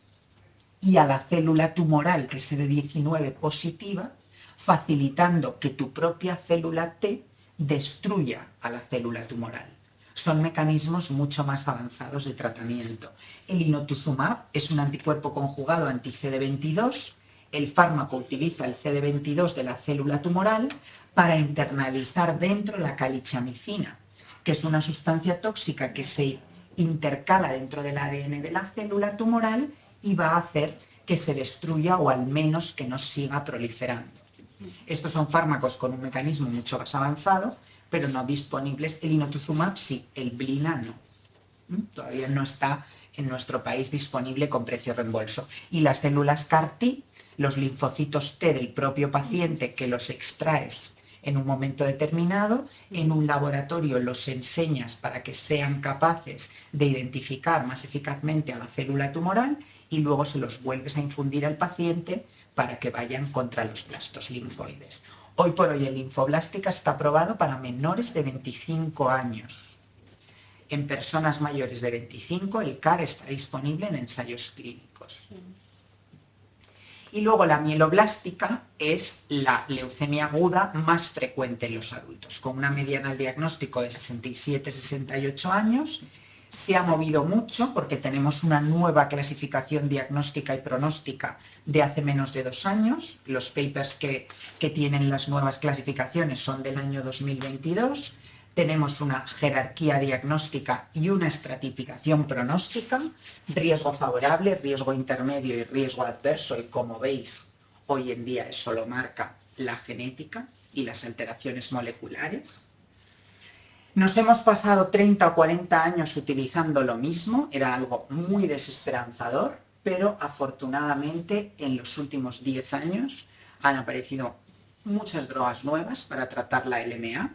Speaker 2: y a la célula tumoral, que es CD19 positiva, facilitando que tu propia célula T destruya a la célula tumoral. Son mecanismos mucho más avanzados de tratamiento. El inotuzumab es un anticuerpo conjugado anti-CD22. El fármaco utiliza el CD22 de la célula tumoral para internalizar dentro la calichamicina, que es una sustancia tóxica que se intercala dentro del ADN de la célula tumoral y va a hacer que se destruya o al menos que no siga proliferando. Estos son fármacos con un mecanismo mucho más avanzado, pero no disponibles. El inotuzumab sí, el blina no. Todavía no está en nuestro país disponible con precio reembolso. Y las células CAR-T los linfocitos T del propio paciente que los extraes en un momento determinado, en un laboratorio los enseñas para que sean capaces de identificar más eficazmente a la célula tumoral y luego se los vuelves a infundir al paciente para que vayan contra los blastos linfoides. Hoy por hoy el Linfoblástica está aprobado para menores de 25 años. En personas mayores de 25 el CAR está disponible en ensayos clínicos. Y luego la mieloblástica es la leucemia aguda más frecuente en los adultos, con una mediana al diagnóstico de 67-68 años. Se ha movido mucho porque tenemos una nueva clasificación diagnóstica y pronóstica de hace menos de 2 años. Los papers que tienen las nuevas clasificaciones son del año 2022. Tenemos una jerarquía diagnóstica y una estratificación pronóstica, riesgo favorable, riesgo intermedio y riesgo adverso, y como veis, hoy en día eso lo marca la genética y las alteraciones moleculares. Nos hemos pasado 30 o 40 años utilizando lo mismo, era algo muy desesperanzador, pero afortunadamente en los últimos 10 años han aparecido muchas drogas nuevas para tratar la LMA,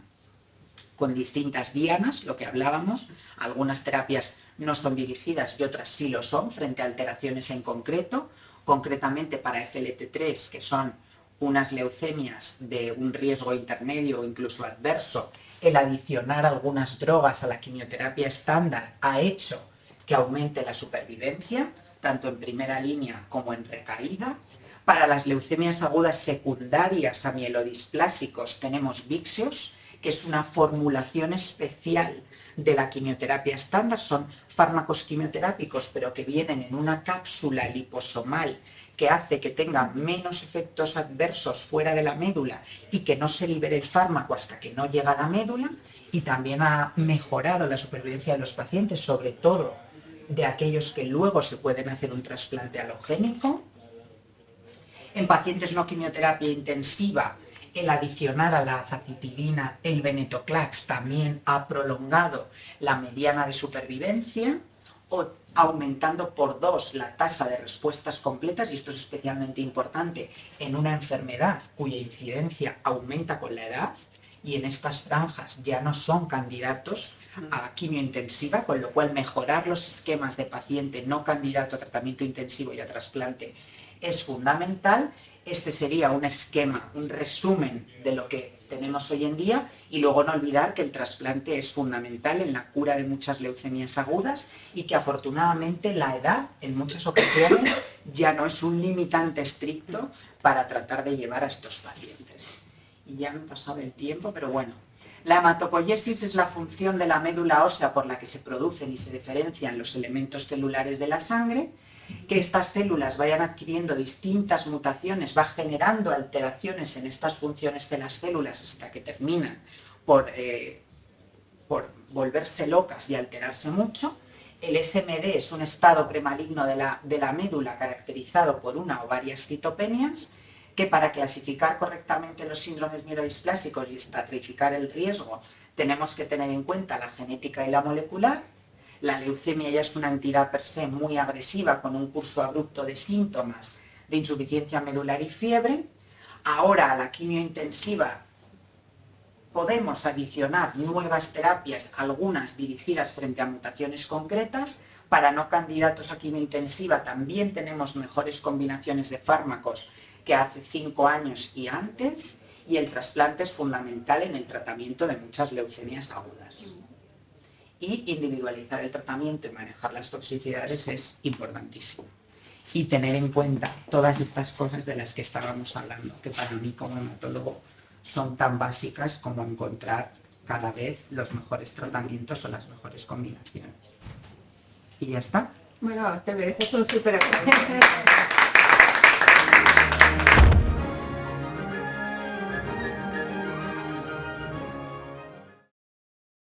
Speaker 2: con distintas dianas, lo que hablábamos. Algunas terapias no son dirigidas y otras sí lo son, frente a alteraciones en concreto, concretamente para FLT3, que son unas leucemias de un riesgo intermedio o incluso adverso. El adicionar algunas drogas a la quimioterapia estándar ha hecho que aumente la supervivencia, tanto en primera línea como en recaída. Para las leucemias agudas secundarias a mielodisplásicos tenemos Vyxeos, que es una formulación especial de la quimioterapia estándar. Son fármacos quimioterápicos, pero que vienen en una cápsula liposomal que hace que tenga menos efectos adversos fuera de la médula y que no se libere el fármaco hasta que no llega a la médula, y también ha mejorado la supervivencia de los pacientes, sobre todo de aquellos que luego se pueden hacer un trasplante alogénico. En pacientes no quimioterapia intensiva, el adicionar a la azacitidina el venetoclax también ha prolongado la mediana de supervivencia, o aumentando por 2 la tasa de respuestas completas, y esto es especialmente importante en una enfermedad cuya incidencia aumenta con la edad, y en estas franjas ya no son candidatos a quimiointensiva, con lo cual mejorar los esquemas de paciente no candidato a tratamiento intensivo y a trasplante es fundamental. Este sería un esquema, un resumen de lo que tenemos hoy en día, y luego no olvidar que el trasplante es fundamental en la cura de muchas leucemias agudas y que afortunadamente la edad en muchas ocasiones ya no es un limitante estricto para tratar de llevar a estos pacientes. Y ya me he pasado el tiempo, pero bueno. La hematopoiesis es la función de la médula ósea por la que se producen y se diferencian los elementos celulares de la sangre. Que estas células vayan adquiriendo distintas mutaciones va generando alteraciones en estas funciones de las células hasta que terminan por volverse locas y alterarse mucho. El SMD es un estado premaligno de la médula caracterizado por una o varias citopenias, que para clasificar correctamente los síndromes mielodisplásicos y estratificar el riesgo tenemos que tener en cuenta la genética y la molecular. La leucemia ya es una entidad per se muy agresiva, con un curso abrupto de síntomas de insuficiencia medular y fiebre. Ahora a la quimiointensiva podemos adicionar nuevas terapias, algunas dirigidas frente a mutaciones concretas. Para no candidatos a quimiointensiva también tenemos mejores combinaciones de fármacos que hace 5 años y antes, y el trasplante es fundamental en el tratamiento de muchas leucemias agudas. Y individualizar el tratamiento y manejar las toxicidades es importantísimo. Y tener en cuenta todas estas cosas de las que estábamos hablando, que para mí como hematólogo son tan básicas como encontrar cada vez los mejores tratamientos o las mejores combinaciones. Y ya está.
Speaker 4: Bueno, te mereces un súper aplauso.